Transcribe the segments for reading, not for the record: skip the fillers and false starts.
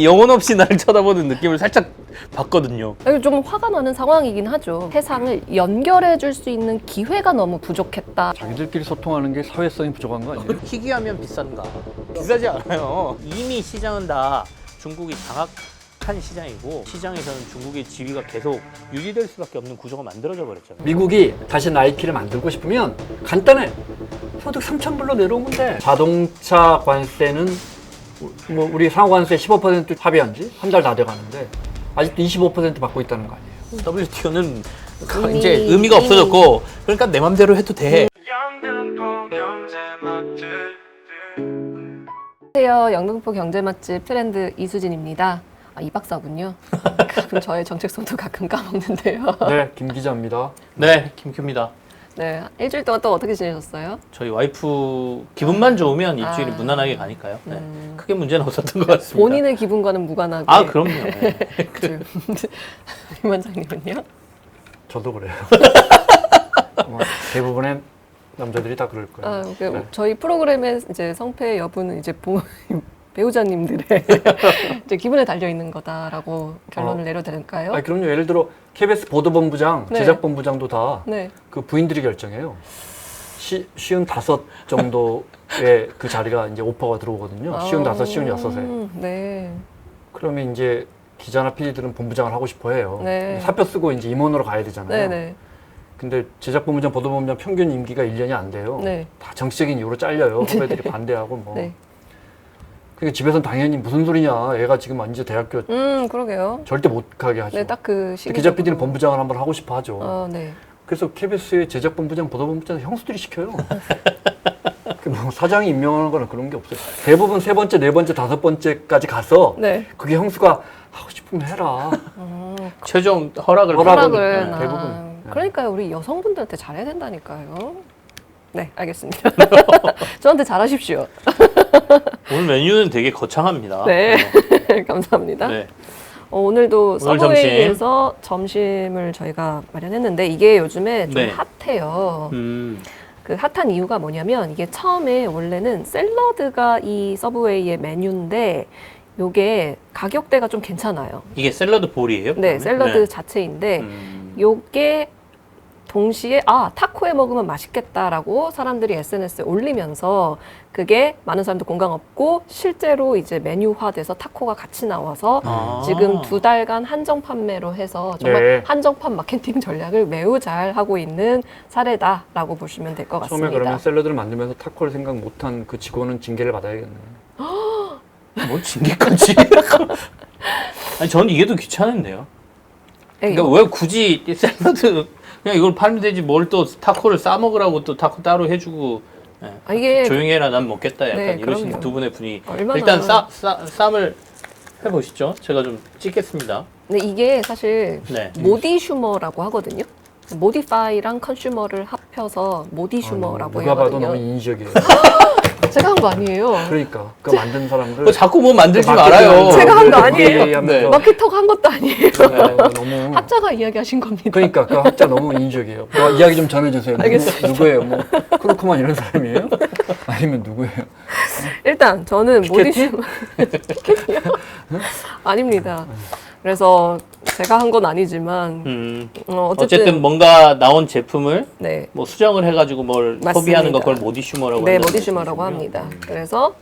영혼 없이 나를 쳐다보는 느낌을 살짝 받거든요. 좀 화가 나는 상황이긴 하죠. 세상을 연결해 줄 수 있는 기회가 너무 부족했다. 자기들끼리 소통하는 게 사회성이 부족한 거 아니에요? 희귀하면 비싼가? 비싸지 않아요. 이미 시장은 다 중국이 장악한 시장이고 시장에서는 중국의 지위가 계속 유지될 수밖에 없는 구조가 만들어져 버렸잖아요. 미국이 다시 나이키를 만들고 싶으면 간단해. 소득 3,000불로 내려오면 돼. 자동차 관세는 뭐 우리 상호관세 15% 합의한 지 한 달 다 돼가는데 아직도 25% 받고 있다는 거 아니에요. WTO는 이제 의미가 없어졌고 그러니까 내 맘대로 해도 돼. 안녕하세요. 영등포 경제 맛집 트렌드 이수진입니다. 이 박사군요. 가끔 저의 정체성도 가끔 까먹는데요. 네, 김 기자입니다. 네, 김큐입니다. 네, 일주일 동안 또 어떻게 지내셨어요? 저희 와이프 기분만 좋으면 일주일이 무난하게 가니까요. 네. 크게 문제는 없었던 것 같습니다. 본인의 기분과는 무관하게. 아, 그럼요. 네. 임 원장님은요? 저도 그래요. 대부분의 남자들이 다 그럴 거예요. 네. 저희 프로그램의 이제 성패 여부는 이제 배우자님들의 이제 기분에 달려 있는 거다라고 결론을 내려도 될까요? 그럼요. 예를 들어 KBS 보도본부장, 네. 제작본부장도 다 네. 그 부인들이 결정해요. 55 정도의 그 자리가 이제 오퍼가 들어오거든요. 55, 56에. 네. 그러면 이제 기자나 PD들은 본부장을 하고 싶어 해요. 네. 사표 쓰고 이제 임원으로 가야 되잖아요. 네네. 근데 제작본부장, 보도본부장 평균 임기가 1년이 안 돼요. 네. 다 정치적인 이유로 잘려요. 후배들이 반대하고 뭐. 네. 그러니까 집에서는 당연히 무슨 소리냐. 애가 지금 완전 대학교 그러게요. 절대 못 가게 하죠. 네, 딱 그 시기. 기자 PD는 본부장을 한번 하고 싶어 하죠. 네. 그래서 KBS의 제작본부장, 보도본부장 형수들이 시켜요. 뭐 사장이 임명하는 거는 그런 게 없어요. 대부분 세 번째, 네 번째, 다섯 번째까지 가서 네. 그게 형수가 하고 싶으면 해라. 최종 허락을 허락을. 네, 대부분. 그러니까요, 우리 여성분들한테 잘해야 된다니까요. 네, 알겠습니다. 저한테 잘하십시오. 오늘 메뉴는 되게 거창합니다. 네, 감사합니다. 네. 오늘도 오늘 서브웨이에서 점심을 저희가 마련했는데 이게 요즘에 좀 네. 핫해요. 그 핫한 이유가 뭐냐면 이게 처음에 원래는 샐러드가 이 서브웨이의 메뉴인데 요게 가격대가 좀 괜찮아요. 이게 샐러드 볼이에요? 네, 그러면? 샐러드 네. 자체인데 요게 동시에 타코에 먹으면 맛있겠다라고 사람들이 SNS에 올리면서 그게 많은 사람들 공감 없고 실제로 이제 메뉴화돼서 타코가 같이 나와서 지금 2달간 한정 판매로 해서 정말 네. 한정판 마케팅 전략을 매우 잘 하고 있는 사례다라고 보시면 될 것 같습니다. 처음에 그러면 샐러드를 만들면서 타코를 생각 못한 그 직원은 징계를 받아야겠네요. 뭘 징계까지? 아니, 저는 이게 더 귀찮은데요. 에이, 그러니까 왜 굳이 이 샐러드 그냥 이걸 팔면 되지 뭘 또 타코를 싸 먹으라고 또 타코 따로 해주고 이게 조용히 해라 난 먹겠다 약간 네, 이러신 그럼요. 두 분의 분이 얼마나- 일단 쌈을 해보시죠. 제가 좀 찍겠습니다. 근데 이게 사실 네. 모디슈머라고 하거든요. 모디파이랑 컨슈머를 합혀서 모디슈머라고 누가 봐도 하거든요. 너무 인위적이에요. 제가 한 거 아니에요. 그러니까 그 만든 사람들 뭐 자꾸 뭐 만들지 마케팅 말아요. 제가 한 거 아니에요. 하면서 네. 마케터가 한 것도 아니에요. 너무 학자가 이야기하신 겁니다. 그러니까 그 학자 너무 인위적이에요. 이야기 좀 전해주세요. 알겠습니다. 누구예요? 뭐 크루크만 이런 사람이에요? 아니면 누구예요? 일단 저는 피케티? 모디슈머 피케티요? 아닙니다. 그래서 제가 한 건 아니지만 어쨌든 뭔가 나온 제품을 네. 뭐 수정을 해가지고 뭘 맞습니다. 소비하는 거 그걸 모디슈머라고 네, 한다는 모디슈머라고 말씀이시군요. 합니다. 그래서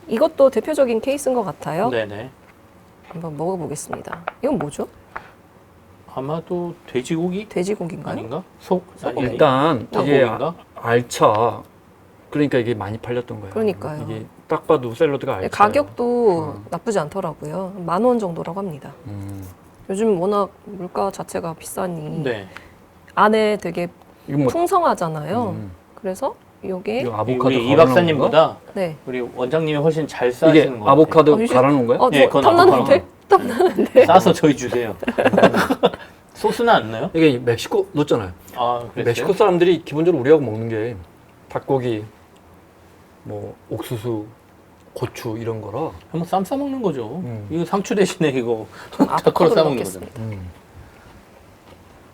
이것도 대표적인 케이스인 것 같아요. 네네. 한번 먹어보겠습니다. 이건 뭐죠? 아마도 돼지고기 돼지고기인가요? 아닌가? 속 일단 이게 소고기인가? 알차. 그러니까 이게 많이 팔렸던 거예요. 그러니까요. 이게 딱 봐도 샐러드가 알차. 가격도 나쁘지 않더라고요. 10,000원 정도라고 합니다. 요즘 워낙 물가 자체가 비싸니 네. 안에 되게 이거 뭐 풍성하잖아요. 그래서 요게 이거 아보카도 우리 이 갈아놓은 건가? 박사님보다 네. 우리 원장님이 훨씬 잘 이게 싸시는 거 아보카도 이게- 갈아놓은 거야? 예, 그건 탐나는데? 탐나는데? 싸서 저희 주세요. 소스는 안 넣어요? 이게 멕시코 넣었잖아요. 아, 그랬어요? 멕시코 사람들이 기본적으로 우리하고 먹는 게 닭고기, 뭐 옥수수, 고추 이런 거라. 한번 쌈 싸먹는 거죠. 이거 상추 대신에 이거 타코로 아보카도를 싸먹는 거잖아요. 넣겠습니다.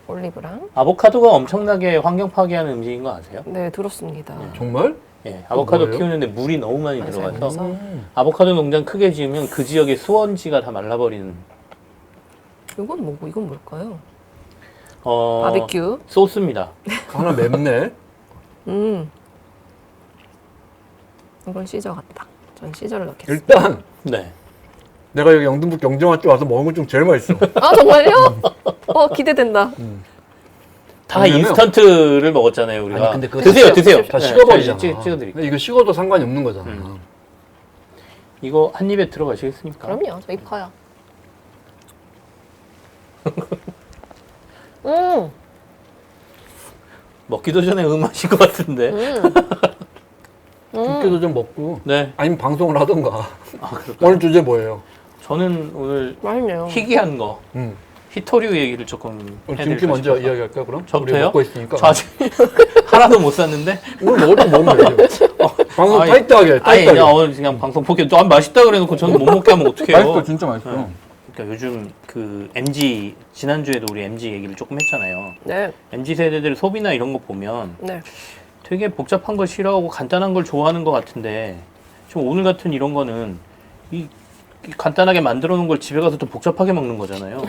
올리브랑. 아보카도가 엄청나게 환경 파괴하는 음식인 거 아세요? 네, 들었습니다. 정말? 예, 아보카도 뭐예요? 키우는데 물이 너무 많이 맞아요. 들어가서 그래서 아보카도 농장 크게 지으면 그 지역의 수원지가 다 말라버리는 이건 뭐고 이건 뭘까요? 어, 바비큐. 소스입니다. 하나 맵네. 이건 시저 같다. 전 시저를 넣겠습니다. 일단 네. 내가 여기 영등포 영정학교 와서 먹은 것 중 제일 맛있어. 아 정말요? 기대된다. 다 왜냐면- 인스턴트를 먹었잖아요, 우리가. 아니, 근데 그거 드세요, 드세요. 다 네, 식어버리잖아. 찍어드릴게요. 근데 이거 식어도 상관이 없는 거잖아. 이거 한 입에 들어가시겠습니까? 그럼요. 저 입 커요. 먹기도 전에 음하실 것 같은데. 육개도 좀 먹고 네. 아니면 방송을 하던가. 아, 그럴까요? 오늘 주제 뭐예요? 저는 오늘 맛있네요. 희귀한 거, 음. 히토류 얘기를 조금 김치 해드릴까 먼저 싶어서. 이야기할까 그럼? 우리 저부터요? 먹고 있으니까. 저 아직 하나도 못 샀는데. 오늘 먹으면 되죠. 방송 아니, 타이트하게, 아니, 타이트하게. 그냥 오늘 그냥 방송 포기. 또 맛있다 그래놓고 저는 못 먹게 하면 어떡해요? 맛있어, 진짜 맛있어. 네. 그러니까 요즘 그 MZ 지난주에도 우리 MZ 얘기를 조금 했잖아요. 네, MZ 세대들 소비나 이런 거 보면 네. 되게 복잡한 걸 싫어하고 간단한 걸 좋아하는 것 같은데 지금 오늘 같은 이런 거는 이 간단하게 만들어 놓은 걸 집에 가서 또 복잡하게 먹는 거잖아요.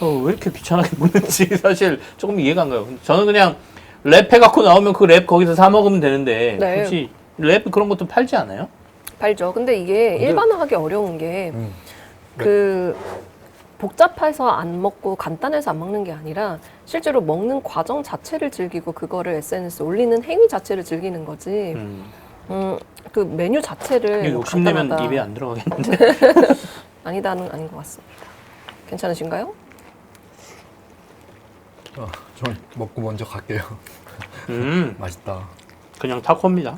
왜 이렇게 귀찮게 먹는지 사실 조금 이해가 안 가요. 저는 그냥 랩 해갖고 나오면 그 랩 거기서 사 먹으면 되는데 네. 혹시 랩 그런 것도 팔지 않아요? 팔죠. 근데 이게 근데- 일반화하기 어려운 게 음. 그 복잡해서 안 먹고 간단해서 안 먹는 게 아니라 실제로 먹는 과정 자체를 즐기고 그거를 SNS에 올리는 행위 자체를 즐기는 거지. 그 메뉴 자체를 이거 뭐 욕심내면 간단하다. 입에 안 들어가겠는데. 아니다는 아닌 것 같습니다. 괜찮으신가요? 저 먹고 먼저 갈게요. 맛있다. 그냥 타코입니다.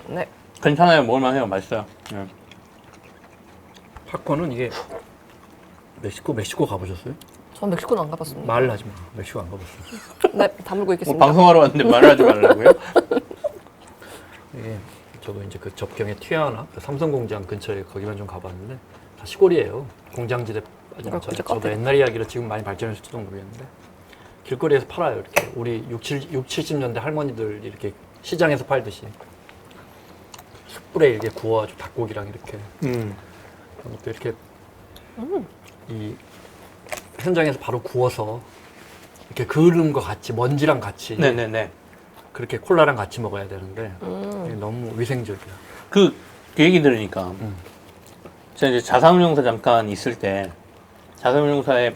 네. 괜찮아요. 먹을만해요. 맛있어요. 네. 팝콘은 이게 멕시코 가보셨어요? 전 멕시코는 안 가봤습니다. 말을 하지 마. 멕시코 안 가봤어요. 네, 다물고 뭐 있겠습니다. 방송하러 왔는데 말을 하지 말라고요? 이게 저도 이제 그 접경의 튀아나 그 삼성 공장 근처에 거기만 좀 가봤는데 다 시골이에요. 공장지대 빠진 그렇죠. 저도 카페. 옛날 이야기로 지금 많이 발전했을지도 모르겠는데 길거리에서 팔아요. 이렇게 우리 70년대 할머니들 이렇게 시장에서 팔듯이 숯불에 이렇게 구워가지고 닭고기랑 이렇게 그런 것도 이렇게 이 현장에서 바로 구워서 이렇게 그을음과 같이 먼지랑 같이 네네네. 그렇게 콜라랑 같이 먹어야 되는데 이게 너무 위생적이야. 그 얘기 들으니까 제가 이제 자산운용사 잠깐 있을 때 자산운용사에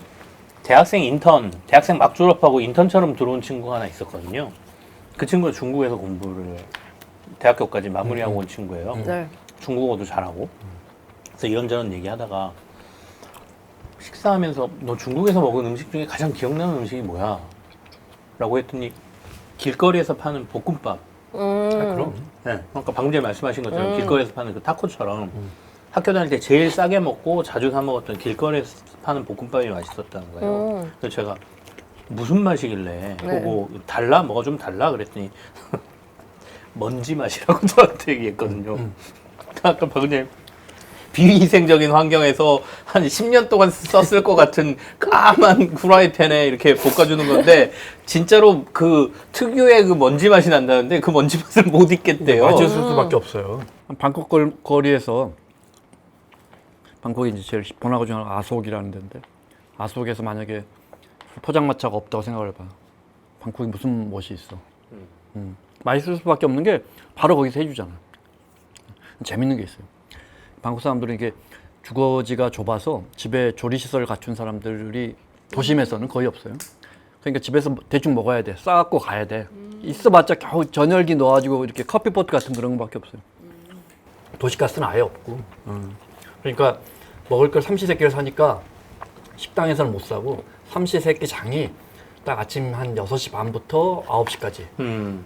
대학생 막 졸업하고 인턴처럼 들어온 친구가 하나 있었거든요. 그 친구가 중국에서 공부를 대학교까지 마무리하고 온 친구예요. 네. 중국어도 잘하고. 그래서 이런저런 얘기하다가 식사하면서 너 중국에서 먹은 음식 중에 가장 기억나는 음식이 뭐야? 라고 했더니 길거리에서 파는 볶음밥. 그럼 네, 그러니까 방금 전에 말씀하신 것처럼 길거리에서 파는 그 타코처럼 학교 다닐 때 제일 싸게 먹고 자주 사 먹었던 길거리에서 파는 볶음밥이 맛있었다는 거예요. 그래서 제가 무슨 맛이길래 네. 그거 달라? 뭐가 좀 달라? 그랬더니 먼지 맛이라고 저한테 얘기했거든요. 아까 방금 전에 비위생적인 환경에서 한 10년 동안 썼을 것 같은 까만 후라이팬에 이렇게 볶아주는 건데 진짜로 그 특유의 그 먼지 맛이 난다는데 그 먼지 맛을 못 잊겠대요. 맞을 수밖에 없어요. 방콕 거리에서 방콕이 이제 제일 번화가 중 하나가 아속이라는 데인데 아속에서 만약에 포장마차가 없다고 생각을 해봐. 방콕이 무슨 멋이 있어. 맛있을 수밖에 없는 게 바로 거기서 해주잖아. 재밌는 게 있어요. 방콕 사람들은 이게 주거지가 좁아서 집에 조리시설 갖춘 사람들이 도심에서는 거의 없어요. 그러니까 집에서 대충 먹어야 돼. 싸갖고 가야 돼. 있어봤자 겨우 전열기 넣어가지고 이렇게 커피포트 같은 그런 거밖에 없어요. 도시가스는 아예 없고. 그러니까 먹을 걸 삼시세끼를 사니까 식당에서는 못 사고 삼시세끼 장이 딱 아침 한 6시 반부터 9시까지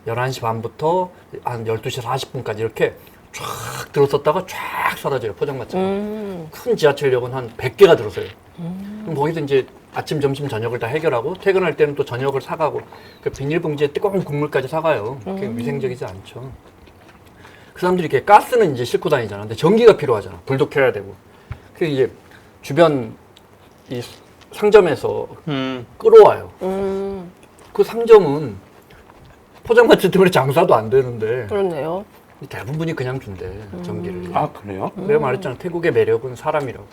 11시 반부터 한 12시 40분까지 이렇게 쫙 들어섰다가 쫙 사라져요. 포장마차가. 큰 지하철역은 한 100개가 들어서요. 그럼 거기서 이제 아침, 점심, 저녁을 다 해결하고 퇴근할 때는 또 저녁을 사가고 그 비닐봉지에 뜨거운 국물까지 사가요. 그게 위생적이지 않죠. 그 사람들이 이렇게 가스는 이제 싣고 다니잖아. 근데 전기가 필요하잖아. 불도 켜야 되고. 그래서 이제 주변 이 상점에서 끌어와요. 그 상점은 포장마차 때문에 장사도 안 되는데 그렇네요. 대부분이 그냥 준대 전기를. 아 그래요? 내가 말했잖아. 태국의 매력은 사람이라고.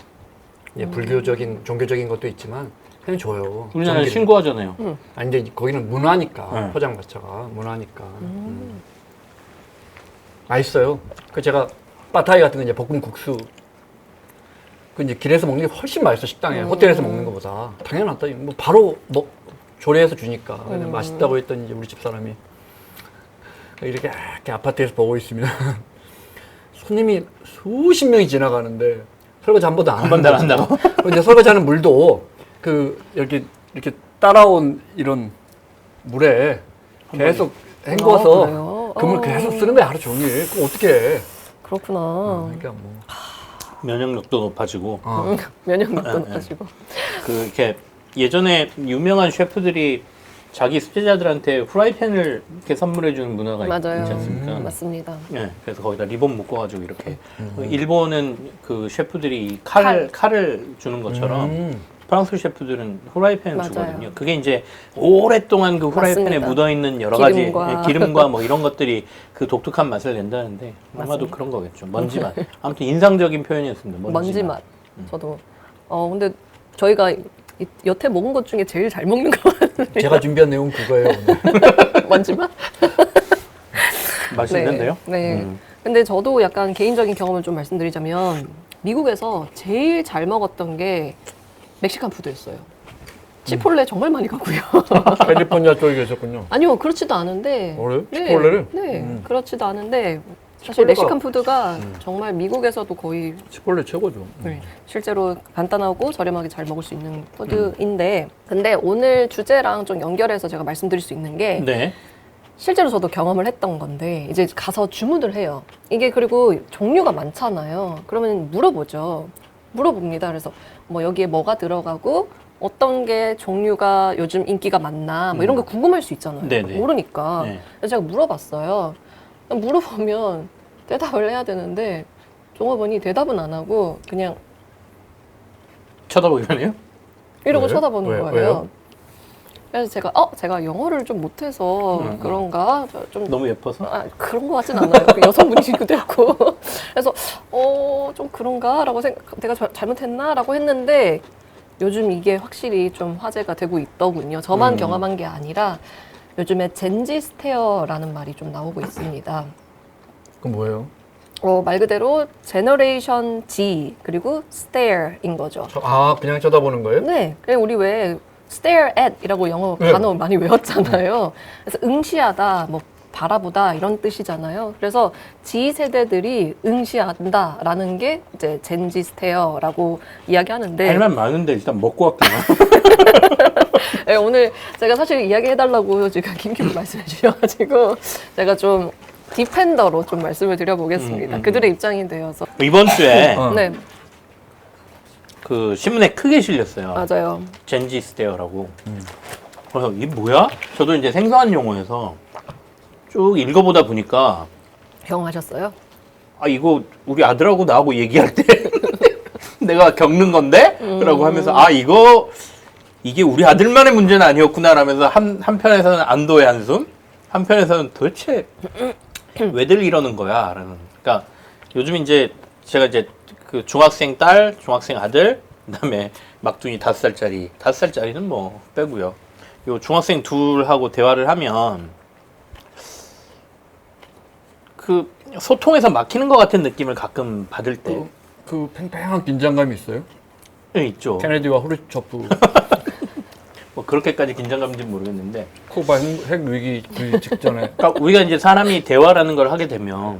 예, 불교적인 종교적인 것도 있지만 그냥 줘요. 우리나라는 전기를. 신고하잖아요. 아니 근데 거기는 문화니까 네. 포장마차가 문화니까. 맛있어요. 그 제가 빠타이 같은 거 이제 볶음 국수 그 이제 길에서 먹는 게 훨씬 맛있어 식당에 호텔에서 먹는 것보다 당연하다. 뭐 바로 조리해서 주니까 근데 맛있다고 했더니 이제 우리 집 사람이 이렇게 아파트에서 보고 있으면 손님이 수십 명이 지나가는데 설거지 한 번도 안 한 번도 안 한다고. 한다고? 그리고 이제 설거지하는 물도 그 이렇게 따라온 이런 물에 계속 헹궈서 그래요? 그 물 계속 쓰는 거야 하루 종일. 그럼 어떻게 해? 그렇구나. 그러니까 뭐 면역력도 높아지고 면역력도 높아지고. 그 이렇게 예전에 유명한 셰프들이 자기 수제자들한테 후라이팬을 이렇게 선물해 주는 문화가 맞아요. 있지 않습니까? 맞습니다. 네, 그래서 거기다 리본 묶어가지고 이렇게 일본은 그 셰프들이 칼을 주는 것처럼 프랑스 셰프들은 후라이팬을 맞아요. 주거든요. 그게 이제 오랫동안 그 후라이팬에 맞습니다. 묻어 있는 여러 가지 기름과. 기름과 뭐 이런 것들이 그 독특한 맛을 낸다는데 아마도 맞습니다. 그런 거겠죠. 먼지 맛. 아무튼 인상적인 표현이었습니다. 먼지 맛. 저도. 근데 저희가 여태 먹은 것 중에 제일 잘 먹는 것 같아요. 제가 준비한 내용 그거예요. 오늘. 먼지 맛? 맛있는데요? 네. 근데 저도 약간 개인적인 경험을 좀 말씀드리자면 미국에서 제일 잘 먹었던 게 멕시칸 푸드였어요. 치폴레 정말 많이 가고요. 캘리포니아 쪽에 계셨군요. 아니요, 그렇지도 않은데. 그래요? 치폴레를? 네, 그렇지도 않은데 사실 치폴레가- 멕시칸 푸드가 정말 미국에서도 거의 치폴레 최고죠. 네, 실제로 간단하고 저렴하게 잘 먹을 수 있는 푸드인데 근데 오늘 주제랑 좀 연결해서 제가 말씀드릴 수 있는 게 네. 실제로 저도 경험을 했던 건데 이제 가서 주문을 해요. 이게 그리고 종류가 많잖아요. 그러면 물어봅니다. 그래서 뭐 여기에 뭐가 들어가고 어떤 게 종류가 요즘 인기가 많나 뭐 이런 거 궁금할 수 있잖아요. 네네. 모르니까. 네. 그래서 제가 물어봤어요. 물어보면 대답을 해야 되는데 종업원이 대답은 안 하고 그냥 쳐다보기만 해요? 이러고 왜요? 쳐다보는 왜요? 거예요. 왜요? 그래서 제가 영어를 좀 못해서 그런가? 좀 너무 예뻐서? 그런 것 같진 않아요. 그 여성분이시기도 했고. 그래서, 좀 그런가? 라고 내가 잘못했나? 라고 했는데, 요즘 이게 확실히 좀 화제가 되고 있더군요. 저만 경험한 게 아니라, 요즘에 젠지 스테어라는 말이 좀 나오고 있습니다. 그건 뭐예요? 말 그대로 제너레이션 G, 그리고 stare인 거죠. 그냥 쳐다보는 거예요? 네. 그냥 우리 왜 stare at 이라고 영어 네. 단어 많이 외웠잖아요. 그래서 응시하다, 뭐 바라보다 이런 뜻이잖아요. 그래서 G세대들이 응시한다라는 게 이제 젠지 스테어라고 이야기하는데 할 말 많은데 일단 먹고 갈게요. 네, 오늘 제가 사실 이야기해달라고 지금 김김 말씀해 주셔가지고 제가 좀 디펜더로 좀 말씀을 드려보겠습니다. 그들의 입장이 되어서. 이번 주에 네, 그 신문에 크게 실렸어요. 맞아요. 젠지 스테어라고. 그래서 이게 뭐야? 저도 이제 생소한 용어여서 쭉 읽어보다 보니까 경험하셨어요? 이거 우리 아들하고 나하고 얘기할 때 내가 겪는 건데? 라고 하면서 이게 우리 아들만의 문제는 아니었구나 라면서 한편에서는 안도의 한숨, 한편에서는 도대체 왜들 이러는 거야? 라는. 그러니까 요즘 이제 제가 이제 그 중학생 딸, 중학생 아들, 그다음에 막둥이 5살짜리, 5살짜리는 뭐 빼고요. 요 중학생 둘하고 대화를 하면 그 소통에서 막히는 것 같은 느낌을 가끔 받을 때 그 팽팽한 긴장감이 있어요? 있죠. 케네디와 후르초프 뭐 그렇게까지 긴장감인지는 모르겠는데, 쿠바 핵 위기 그 직전에 그러니까 우리가 이제 사람이 대화라는 걸 하게 되면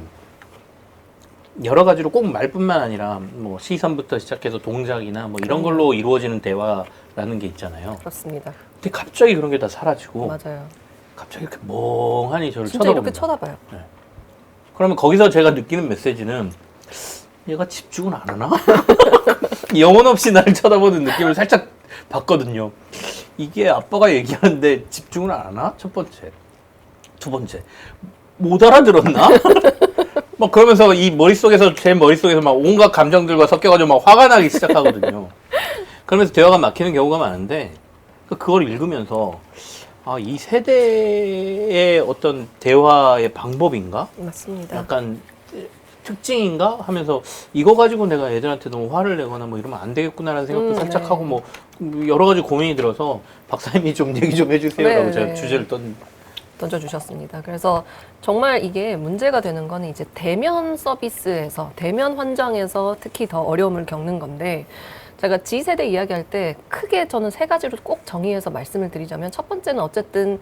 여러 가지로 꼭 말뿐만 아니라 뭐 시선부터 시작해서 동작이나 뭐 이런 걸로 이루어지는 대화라는 게 있잖아요. 그렇습니다. 근데 갑자기 그런 게 다 사라지고 맞아요. 갑자기 이렇게 멍하니 저를 진짜 쳐다봅니다. 이렇게 쳐다봐요. 그러면 거기서 제가 느끼는 메시지는 얘가 집중을 안 하나? 영혼 없이 나를 쳐다보는 느낌을 살짝 받거든요. 이게 아빠가 얘기하는데 집중을 안 하나? 첫 번째. 두 번째. 못 알아들었나? 막 그러면서 제 머릿속에서 막 온갖 감정들과 섞여가지고 막 화가 나기 시작하거든요. 그러면서 대화가 막히는 경우가 많은데, 그걸 읽으면서 이 세대의 어떤 대화의 방법인가? 맞습니다. 약간 특징인가? 하면서 이거 가지고 내가 애들한테 너무 화를 내거나 뭐 이러면 안 되겠구나라는 생각도 살짝 네. 하고 뭐 여러 가지 고민이 들어서 박사님이 좀 얘기 좀 해주세요라고 네, 제가 네. 주제를 던져주셨습니다. 그래서 정말 이게 문제가 되는 거는 이제 대면 서비스에서, 대면 환경에서 특히 더 어려움을 겪는 건데, 제가 G세대 이야기할 때 크게 저는 세 가지로 꼭 정의해서 말씀을 드리자면, 첫 번째는 어쨌든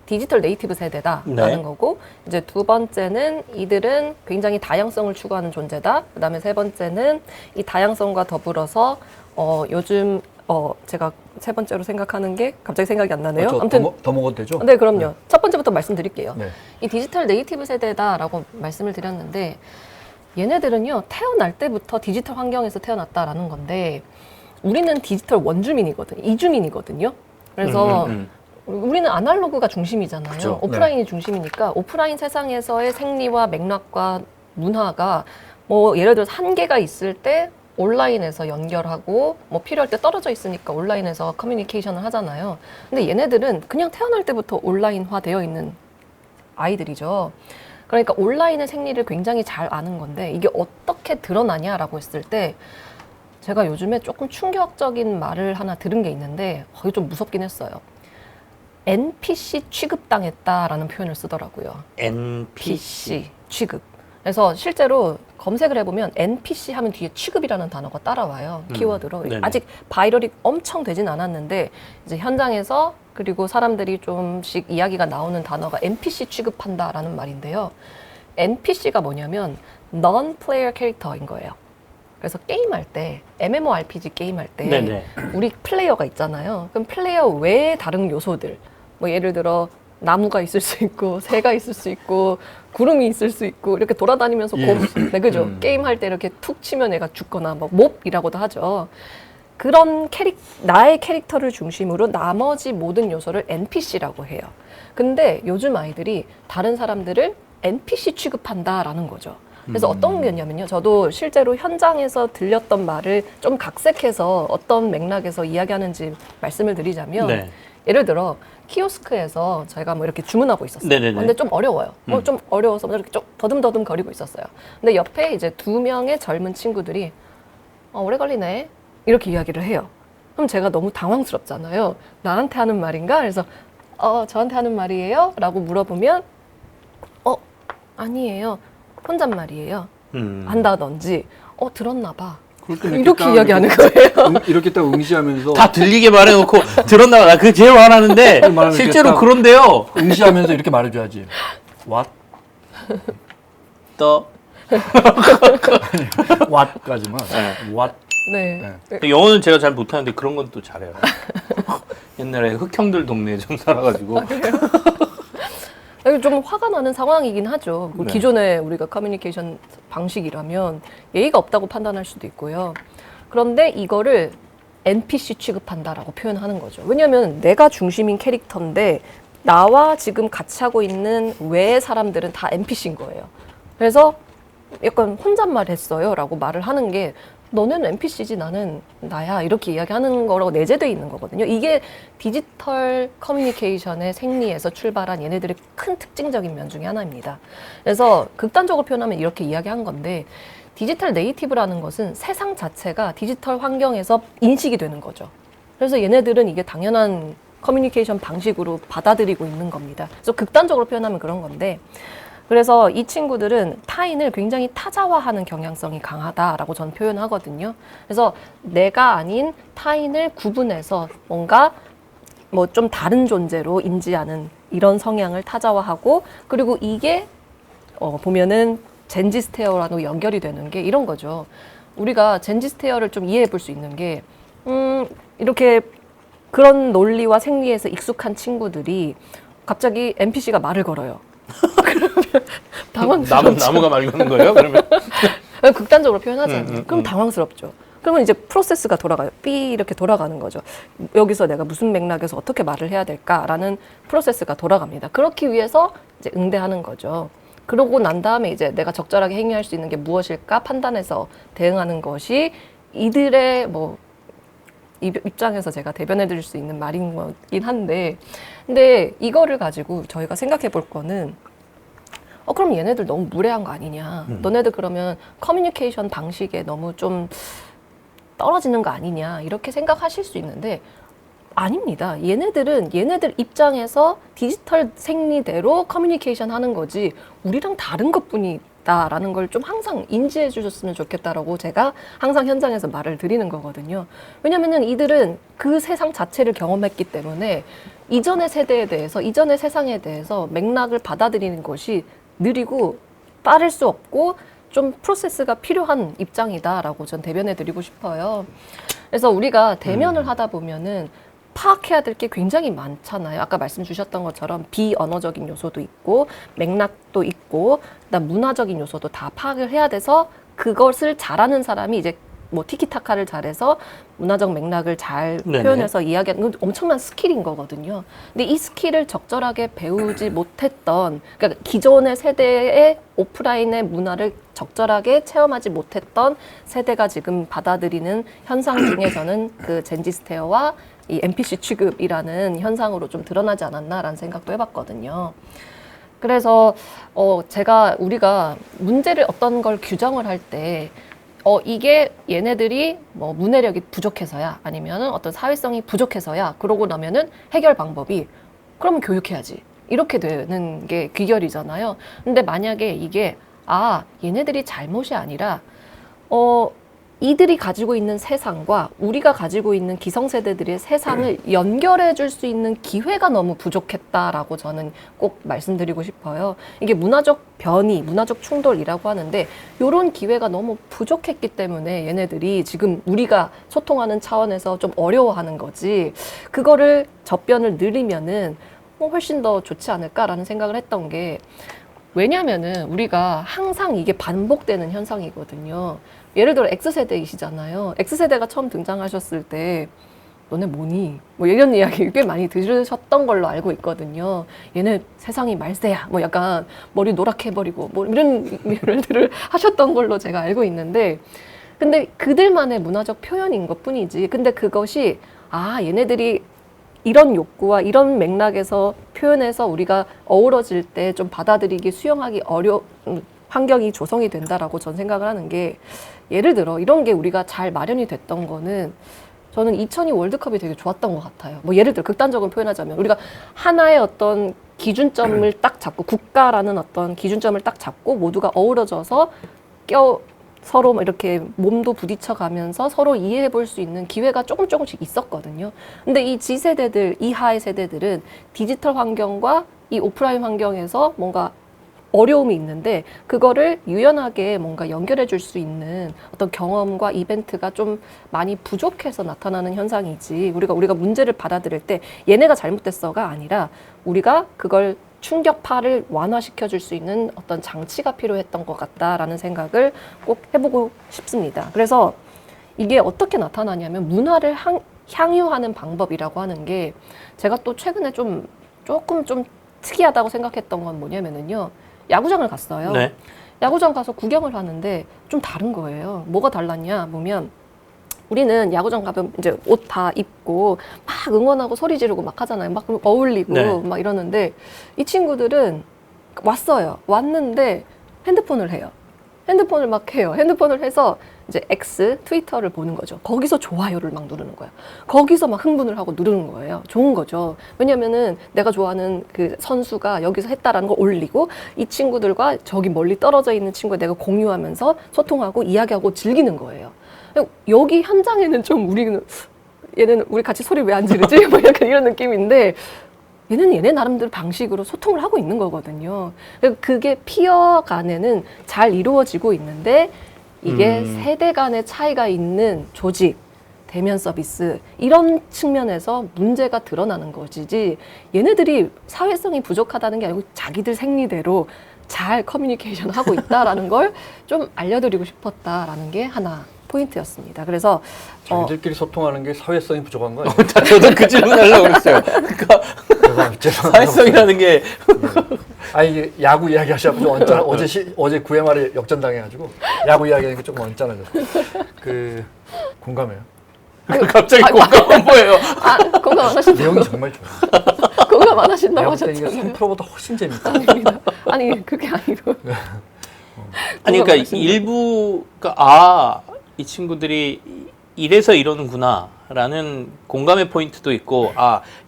디지털 네이티브 세대다라는 네. 거고, 이제 두 번째는 이들은 굉장히 다양성을 추구하는 존재다. 그다음에 세 번째는 이 다양성과 더불어서 요즘 제가 세 번째로 생각하는 게 갑자기 생각이 안 나네요. 저 아무튼 더 먹어도 되죠? 네, 그럼요. 첫 번째부터 말씀드릴게요. 네. 이 디지털 네이티브 세대다라고 말씀을 드렸는데, 얘네들은요, 태어날 때부터 디지털 환경에서 태어났다라는 건데, 우리는 디지털 원주민이거든요. 이주민이거든요. 그래서 우리는 아날로그가 중심이잖아요. 그쵸. 오프라인이 중심이니까 오프라인 세상에서의 생리와 맥락과 문화가 뭐 예를 들어서 한계가 있을 때 온라인에서 연결하고 뭐 필요할 때 떨어져 있으니까 온라인에서 커뮤니케이션을 하잖아요. 근데 얘네들은 그냥 태어날 때부터 온라인화 되어 있는 아이들이죠. 그러니까 온라인의 생리를 굉장히 잘 아는 건데, 이게 어떻게 드러나냐라고 했을 때, 제가 요즘에 조금 충격적인 말을 하나 들은 게 있는데, 이게 좀 무섭긴 했어요. NPC 취급당했다라는 표현을 쓰더라고요. NPC. 취급. 그래서 실제로 검색을 해보면 NPC 하면 뒤에 취급이라는 단어가 따라와요. 키워드로. 네네. 아직 바이럴이 엄청 되진 않았는데, 이제 현장에서 그리고 사람들이 좀씩 이야기가 나오는 단어가 NPC 취급한다라는 말인데요. NPC가 뭐냐면 non-player 캐릭터인 거예요. 그래서 게임할 때, MMORPG 게임할 때 네네. 우리 플레이어가 있잖아요. 그럼 플레이어 외에 다른 요소들, 뭐 예를 들어 나무가 있을 수 있고, 새가 있을 수 있고, 구름이 있을 수 있고, 이렇게 돌아다니면서 예. 네, 그죠? 게임할 때 이렇게 툭 치면 얘가 죽거나, 뭐 몹이라고도 하죠. 그런 나의 캐릭터를 중심으로 나머지 모든 요소를 NPC라고 해요. 근데 요즘 아이들이 다른 사람들을 NPC 취급한다라는 거죠. 그래서 어떤 게냐면요. 저도 실제로 현장에서 들렸던 말을 좀 각색해서 어떤 맥락에서 이야기하는지 말씀을 드리자면, 네. 예를 들어 키오스크에서 저희가 뭐 이렇게 주문하고 있었어요. 네네네. 근데 좀 어려워요. 좀 어려워서 이렇게 좀 더듬더듬 거리고 있었어요. 근데 옆에 이제 두 명의 젊은 친구들이 오래 걸리네 이렇게 이야기를 해요. 그럼 제가 너무 당황스럽잖아요. 나한테 하는 말인가? 그래서 저한테 하는 말이에요? 라고 물어보면 아니에요. 혼잣말이에요. 한다든지 들었나 봐. 이렇게 이야기하는 거예요. 이렇게 딱 응시하면서 다 들리게 말해놓고 들었나 나 그게 제일 화나는데 말하는 실제로 게 딱- 그런데요. 응시하면서 이렇게 말해줘야지. What? 또 What까지만. What? 네. 영어는 제가 잘 못하는데 그런 건 또 잘해요. 옛날에 흑형들 동네에 좀 살아가지고 좀 화가 나는 상황이긴 하죠. 네. 기존의 우리가 커뮤니케이션 방식이라면 예의가 없다고 판단할 수도 있고요. 그런데 이거를 NPC 취급한다라고 표현하는 거죠. 왜냐하면 내가 중심인 캐릭터인데 나와 지금 같이 하고 있는 외의 사람들은 다 NPC인 거예요. 그래서 약간 혼잣말 했어요 라고 말을 하는 게, 너는 NPC지 나는 나야, 이렇게 이야기하는 거라고 내재되어 있는 거거든요. 이게 디지털 커뮤니케이션의 생리에서 출발한 얘네들의 큰 특징적인 면 중에 하나입니다. 그래서 극단적으로 표현하면 이렇게 이야기한 건데, 디지털 네이티브라는 것은 세상 자체가 디지털 환경에서 인식이 되는 거죠. 그래서 얘네들은 이게 당연한 커뮤니케이션 방식으로 받아들이고 있는 겁니다. 그래서 극단적으로 표현하면 그런 건데, 그래서 이 친구들은 타인을 굉장히 타자화하는 경향성이 강하다라고 저는 표현하거든요. 그래서 내가 아닌 타인을 구분해서 뭔가 뭐 좀 다른 존재로 인지하는 이런 성향을 타자화하고, 그리고 이게 보면은 젠지 스테어라고 연결이 되는 게 이런 거죠. 우리가 젠지 스테어를 좀 이해해 볼 수 있는 게, 이렇게 그런 논리와 생리에서 익숙한 친구들이 갑자기 NPC가 말을 걸어요. 그러면 당황스럽죠. 나무가 말 거는 거예요? 그러면 극단적으로 표현하잖아요. 그럼 당황스럽죠. 그러면 이제 프로세스가 돌아가요. 삐 이렇게 돌아가는 거죠. 여기서 내가 무슨 맥락에서 어떻게 말을 해야 될까라는 프로세스가 돌아갑니다. 그렇기 위해서 이제 응대하는 거죠. 그러고 난 다음에 이제 내가 적절하게 행위할 수 있는 게 무엇일까 판단해서 대응하는 것이 이들의 뭐 입장에서 제가 대변해 드릴 수 있는 말인 거긴 한데, 근데 이거를 가지고 저희가 생각해 볼 거는 그럼 얘네들 너무 무례한 거 아니냐. 너네들 그러면 커뮤니케이션 방식에 너무 좀 떨어지는 거 아니냐. 이렇게 생각하실 수 있는데 아닙니다. 얘네들은 얘네들 입장에서 디지털 생리대로 커뮤니케이션 하는 거지 우리랑 다른 것뿐이다라는 걸 좀 항상 인지해 주셨으면 좋겠다라고 제가 항상 현장에서 말을 드리는 거거든요. 왜냐면은 이들은 그 세상 자체를 경험했기 때문에 이전의 세대에 대해서, 이전의 세상에 대해서 맥락을 받아들이는 것이 느리고 빠를 수 없고 좀 프로세스가 필요한 입장이다라고 전 대변해 드리고 싶어요. 그래서 우리가 대면을 하다 보면은 파악해야 될 게 굉장히 많잖아요. 아까 말씀 주셨던 것처럼 비언어적인 요소도 있고 맥락도 있고 그다음 문화적인 요소도 다 파악을 해야 돼서 그것을 잘하는 사람이 이제 뭐 티키타카를 잘해서 문화적 맥락을 잘 네네. 표현해서 이야기하는 건 엄청난 스킬인 거거든요. 근데 이 스킬을 적절하게 배우지 못했던, 그러니까 기존의 세대의 오프라인의 문화를 적절하게 체험하지 못했던 세대가 지금 받아들이는 현상 중에서는 그 젠지스테어와 이 NPC 취급이라는 현상으로 좀 드러나지 않았나라는 생각도 해봤거든요. 그래서 우리가 문제를 어떤 걸 규정을 할 때 이게 얘네들이 뭐 문해력이 부족해서야 아니면은 어떤 사회성이 부족해서야 그러고 나면은 해결 방법이 그러면 교육해야지 이렇게 되는 게 귀결이잖아요. 근데 만약에 이게 얘네들이 잘못이 아니라 이들이 가지고 있는 세상과 우리가 가지고 있는 기성세대들의 세상을 연결해 줄 수 있는 기회가 너무 부족했다라고 저는 꼭 말씀드리고 싶어요. 이게 문화적 변이, 문화적 충돌이라고 하는데 이런 기회가 너무 부족했기 때문에 얘네들이 지금 우리가 소통하는 차원에서 좀 어려워하는 거지, 그거를 접변을 늘리면은 훨씬 더 좋지 않을까라는 생각을 했던 게, 왜냐면은 우리가 항상 이게 반복되는 현상이거든요. 예를 들어 X세대이시잖아요. X세대가 처음 등장하셨을 때 너네 뭐니? 뭐 이런 이야기 꽤 많이 들으셨던 걸로 알고 있거든요. 얘네 세상이 말세야. 뭐 약간 머리 노랗게 해버리고 뭐 이런 일들을 하셨던 걸로 제가 알고 있는데, 근데 그들만의 문화적 표현인 것 뿐이지. 근데 그것이 얘네들이 이런 욕구와 이런 맥락에서 표현해서 우리가 어우러질 때 좀 받아들이기, 수용하기 환경이 조성이 된다라고 전 생각을 하는 게, 예를 들어 이런 게 우리가 잘 마련이 됐던 거는 저는 2002 월드컵이 되게 좋았던 것 같아요. 뭐 예를 들어 극단적으로 표현하자면 우리가 하나의 어떤 기준점을 딱 잡고, 국가라는 어떤 기준점을 딱 잡고 모두가 어우러져서 서로 이렇게 몸도 부딪혀 가면서 서로 이해해 볼 수 있는 기회가 조금씩 있었거든요. 근데 이 G세대들 이하의 세대들은 디지털 환경과 이 오프라인 환경에서 뭔가 어려움이 있는데 그거를 유연하게 뭔가 연결해 줄 수 있는 어떤 경험과 이벤트가 좀 많이 부족해서 나타나는 현상이지, 우리가 문제를 받아들일 때 얘네가 잘못됐어가 아니라 우리가 그걸 충격파를 완화시켜 줄 수 있는 어떤 장치가 필요했던 것 같다라는 생각을 꼭 해보고 싶습니다. 그래서 이게 어떻게 나타나냐면 문화를 향유하는 방법이라고 하는 게, 제가 또 최근에 조금 특이하다고 생각했던 건 뭐냐면은요, 야구장을 갔어요. 네. 야구장 가서 구경을 하는데 좀 다른 거예요. 뭐가 달랐냐 보면, 우리는 야구장 가면 이제 옷 다 입고 막 응원하고 소리 지르고 막 하잖아요. 막 어울리고 네. 막 이러는데 이 친구들은 왔는데 핸드폰을 해요. 핸드폰을 막 해요. 핸드폰을 해서 이제 X, 트위터를 보는 거죠. 거기서 좋아요를 막 누르는 거야. 거기서 막 흥분을 하고 누르는 거예요. 좋은 거죠. 왜냐면은 내가 좋아하는 그 선수가 여기서 했다라는 걸 올리고, 이 친구들과 저기 멀리 떨어져 있는 친구가 내가 공유하면서 소통하고 이야기하고 즐기는 거예요. 여기 현장에는 좀 얘네는 우리 같이 소리 왜 안 지르지? 뭐 약간 이런 느낌인데, 얘네는 얘네 나름대로 방식으로 소통을 하고 있는 거거든요. 그게 피어 간에는 잘 이루어지고 있는데, 이게 세대 간의 차이가 있는 조직, 대면 서비스, 이런 측면에서 문제가 드러나는 것이지, 얘네들이 사회성이 부족하다는 게 아니고 자기들 생리대로 잘 커뮤니케이션 하고 있다라는 걸 좀 알려드리고 싶었다라는 게 하나 포인트였습니다. 그래서 자기들끼리 소통하는 게 사회성이 부족한 거예요. 저도 그 질문 하려고 그랬어요. 그러니까 사회성이라는 게 이게 야구 이야기 하셔서 좀 언짢아. 어제 9회 말에 역전당해가지고 야구 이야기하는 게 조금 언짢아졌어요. 공감해요. 갑자기 공감한 거예요. 공감 안 하신다고. 내용이 정말 좋아. 공감 안 하신다고 내가 볼 때 이게 하셨잖아요. 3%보다 훨씬 재밌다. 아닙니다. 아니 그게 아니고. 아니 그러니까 일부가 이 친구들이 이래서 이러는구나라는 공감의 포인트도 있고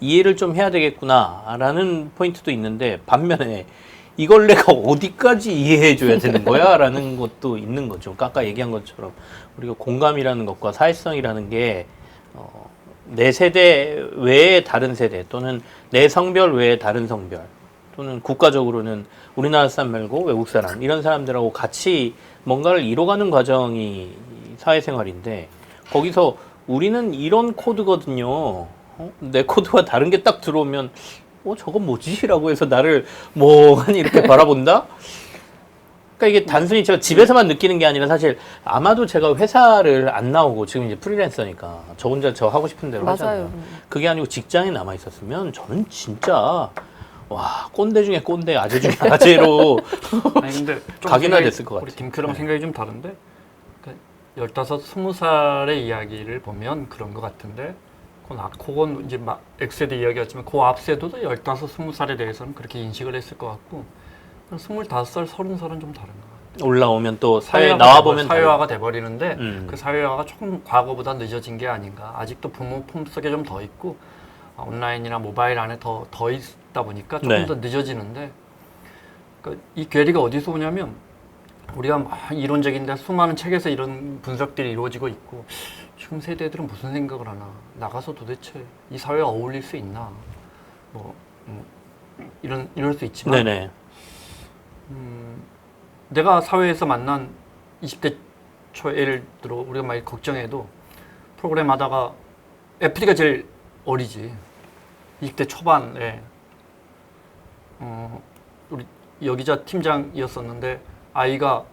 이해를 좀 해야 되겠구나라는 포인트도 있는데 반면에 이걸 내가 어디까지 이해해 줘야 되는 거야? 라는 것도 있는 거죠. 아까 얘기한 것처럼 우리가 공감이라는 것과 사회성이라는 게 내 세대 외에 다른 세대 또는 내 성별 외에 다른 성별 또는 국가적으로는 우리나라 사람 말고 외국 사람 이런 사람들하고 같이 뭔가를 이뤄가는 과정이 사회생활인데 거기서 우리는 이런 코드거든요. 내 코드와 다른 게 딱 들어오면 저건 뭐지? 라고 해서 나를 멍하니 이렇게 바라본다? 그러니까 이게 단순히 제가 집에서만 느끼는 게 아니라 사실 아마도 제가 회사를 안 나오고 지금 이제 프리랜서니까 저 혼자 저 하고 싶은 대로 하잖아요. 그게 아니고 직장에 남아 있었으면 저는 진짜 꼰대 중에 꼰대, 아재 중에 아재로 아니 근데 좀 각인화 됐을 것 같아요. 우리 김크랑 생각이 좀 다른데 15, 20살의 이야기를 보면 그런 것 같은데 그건 이제 X세대 이야기였지만 그 앞세대도 15, 20살에 대해서는 그렇게 인식을 했을 것 같고 25살, 30살은 좀 다른 것 같아요. 올라오면 또 사회에 나와보면 사회화가 돼버리는데 그 사회화가 조금 과거보다 늦어진 게 아닌가. 아직도 부모 품속에 좀 더 있고 온라인이나 모바일 안에 더 있다 보니까 조금 더 늦어지는데 그러니까 이 괴리가 어디서 오냐면 우리가 막 이론적인데 수많은 책에서 이런 분석들이 이루어지고 있고 지금 세대들은 무슨 생각을 하나 나가서 도대체 이 사회에 어울릴 수 있나 이럴 수 있지만 네네. 내가 사회에서 만난 20대 초 예를 들어 우리가 많이 걱정해도 프로그램 하다가 FD가 제일 어리지 20대 초반에 우리 여기자 팀장이었었는데 아이가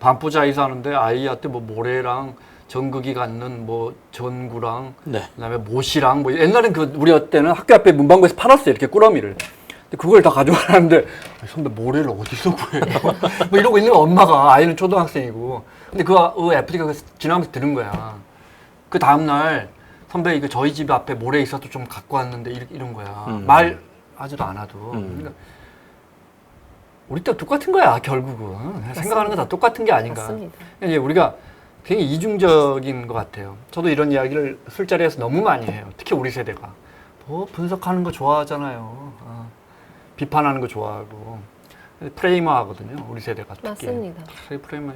반포자에서 하는데 아이한테 모래랑 전극이 갖는 전구랑 그다음에 못이랑 옛날엔 우리 때는 학교 앞에 문방구에서 팔았어요 이렇게 꾸러미를. 근데 그걸 다 가져가라는데 선배 모래를 어디서 구해요? 이러고 있는 엄마가 아이는 초등학생이고 근데 그 FD가 지나가면서 들은 거야. 그 다음날 선배 이거 저희 집 앞에 모래 있어도 좀 갖고 왔는데 이런 거야. 말 하지도 않아도. 그러니까 우리 때 똑같은 거야 결국은. 맞습니다. 생각하는 건 다 똑같은 게 아닌가. 맞습니다. 이제 우리가 굉장히 이중적인 것 같아요. 저도 이런 이야기를 술자리에서 너무 많이 해요. 특히 우리 세대가. 분석하는 거 좋아하잖아요. 비판하는 거 좋아하고. 프레이머 하거든요. 우리 세대가 특히. 맞습니다. 프레이머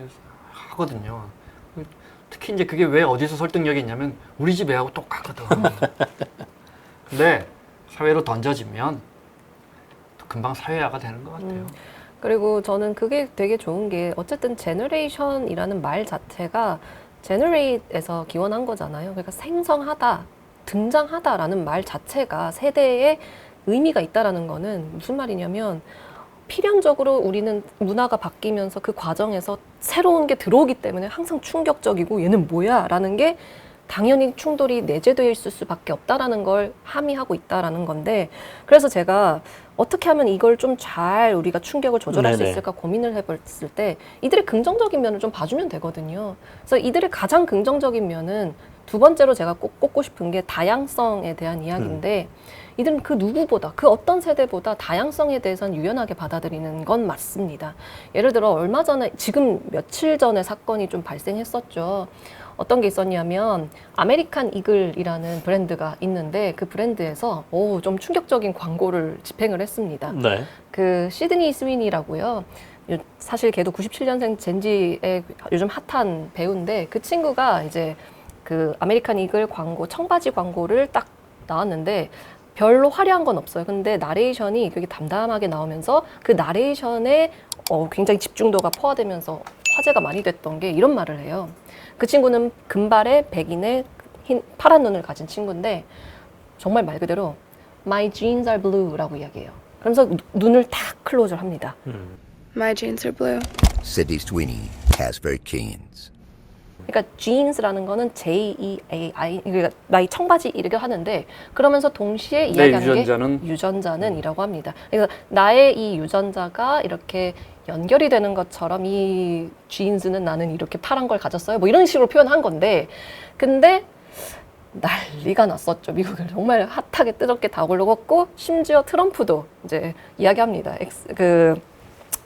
하거든요. 특히 이제 그게 왜 어디서 설득력이 있냐면 우리 집 애하고 똑같거든. 근데 사회로 던져지면 또 금방 사회화가 되는 것 같아요. 그리고 저는 그게 되게 좋은 게 어쨌든 제너레이션이라는 말 자체가 제너레이트에서 기원한 거잖아요. 그러니까 생성하다, 등장하다라는 말 자체가 세대에 의미가 있다라는 거는 무슨 말이냐면 필연적으로 우리는 문화가 바뀌면서 그 과정에서 새로운 게 들어오기 때문에 항상 충격적이고 얘는 뭐야? 라는 게 당연히 충돌이 내재되어 있을 수밖에 없다라는 걸 함의하고 있다라는 건데 그래서 제가 어떻게 하면 이걸 좀 잘 우리가 충격을 조절할 수 있을까 고민을 해봤을 때 이들의 긍정적인 면을 좀 봐주면 되거든요. 그래서 이들의 가장 긍정적인 면은 두 번째로 제가 꼭 꼽고 싶은 게 다양성에 대한 이야기인데 이들은 그 누구보다 그 어떤 세대보다 다양성에 대해서는 유연하게 받아들이는 건 맞습니다. 예를 들어 얼마 전에 지금 며칠 전에 사건이 좀 발생했었죠. 어떤 게 있었냐면 아메리칸 이글이라는 브랜드가 있는데 그 브랜드에서 좀 충격적인 광고를 집행을 했습니다. 네. 그 시드니 스위니라고요. 사실 걔도 97년생 젠지의 요즘 핫한 배우인데 그 친구가 이제 그 아메리칸 이글 광고 청바지 광고를 딱 나왔는데 별로 화려한 건 없어요. 근데 나레이션이 되게 담담하게 나오면서 그 나레이션에 굉장히 집중도가 포화되면서 화제가 많이 됐던 게 이런 말을 해요. 그 친구는 금발에 백인의 파란 눈을 가진 친구인데 정말 말 그대로 My jeans are blue라고 이야기해요. 그러면서 눈을 탁 클로즈를 합니다. My jeans are blue. Sydney Sweeney, Casper Jeans. 그러니까 jeans라는 거는 J-E-A-I 그러니까 나의 청바지 이렇게 하는데 그러면서 동시에 이야기하는 게 유전자는이라고 합니다. 그래서 나의 이 유전자가 이렇게 연결이 되는 것처럼 이 지인스는 나는 이렇게 파란 걸 가졌어요. 뭐 이런 식으로 표현한 건데 근데 난리가 났었죠. 미국을 정말 핫하게 뜨겁게 다굴렀고 심지어 트럼프도 이제 이야기합니다.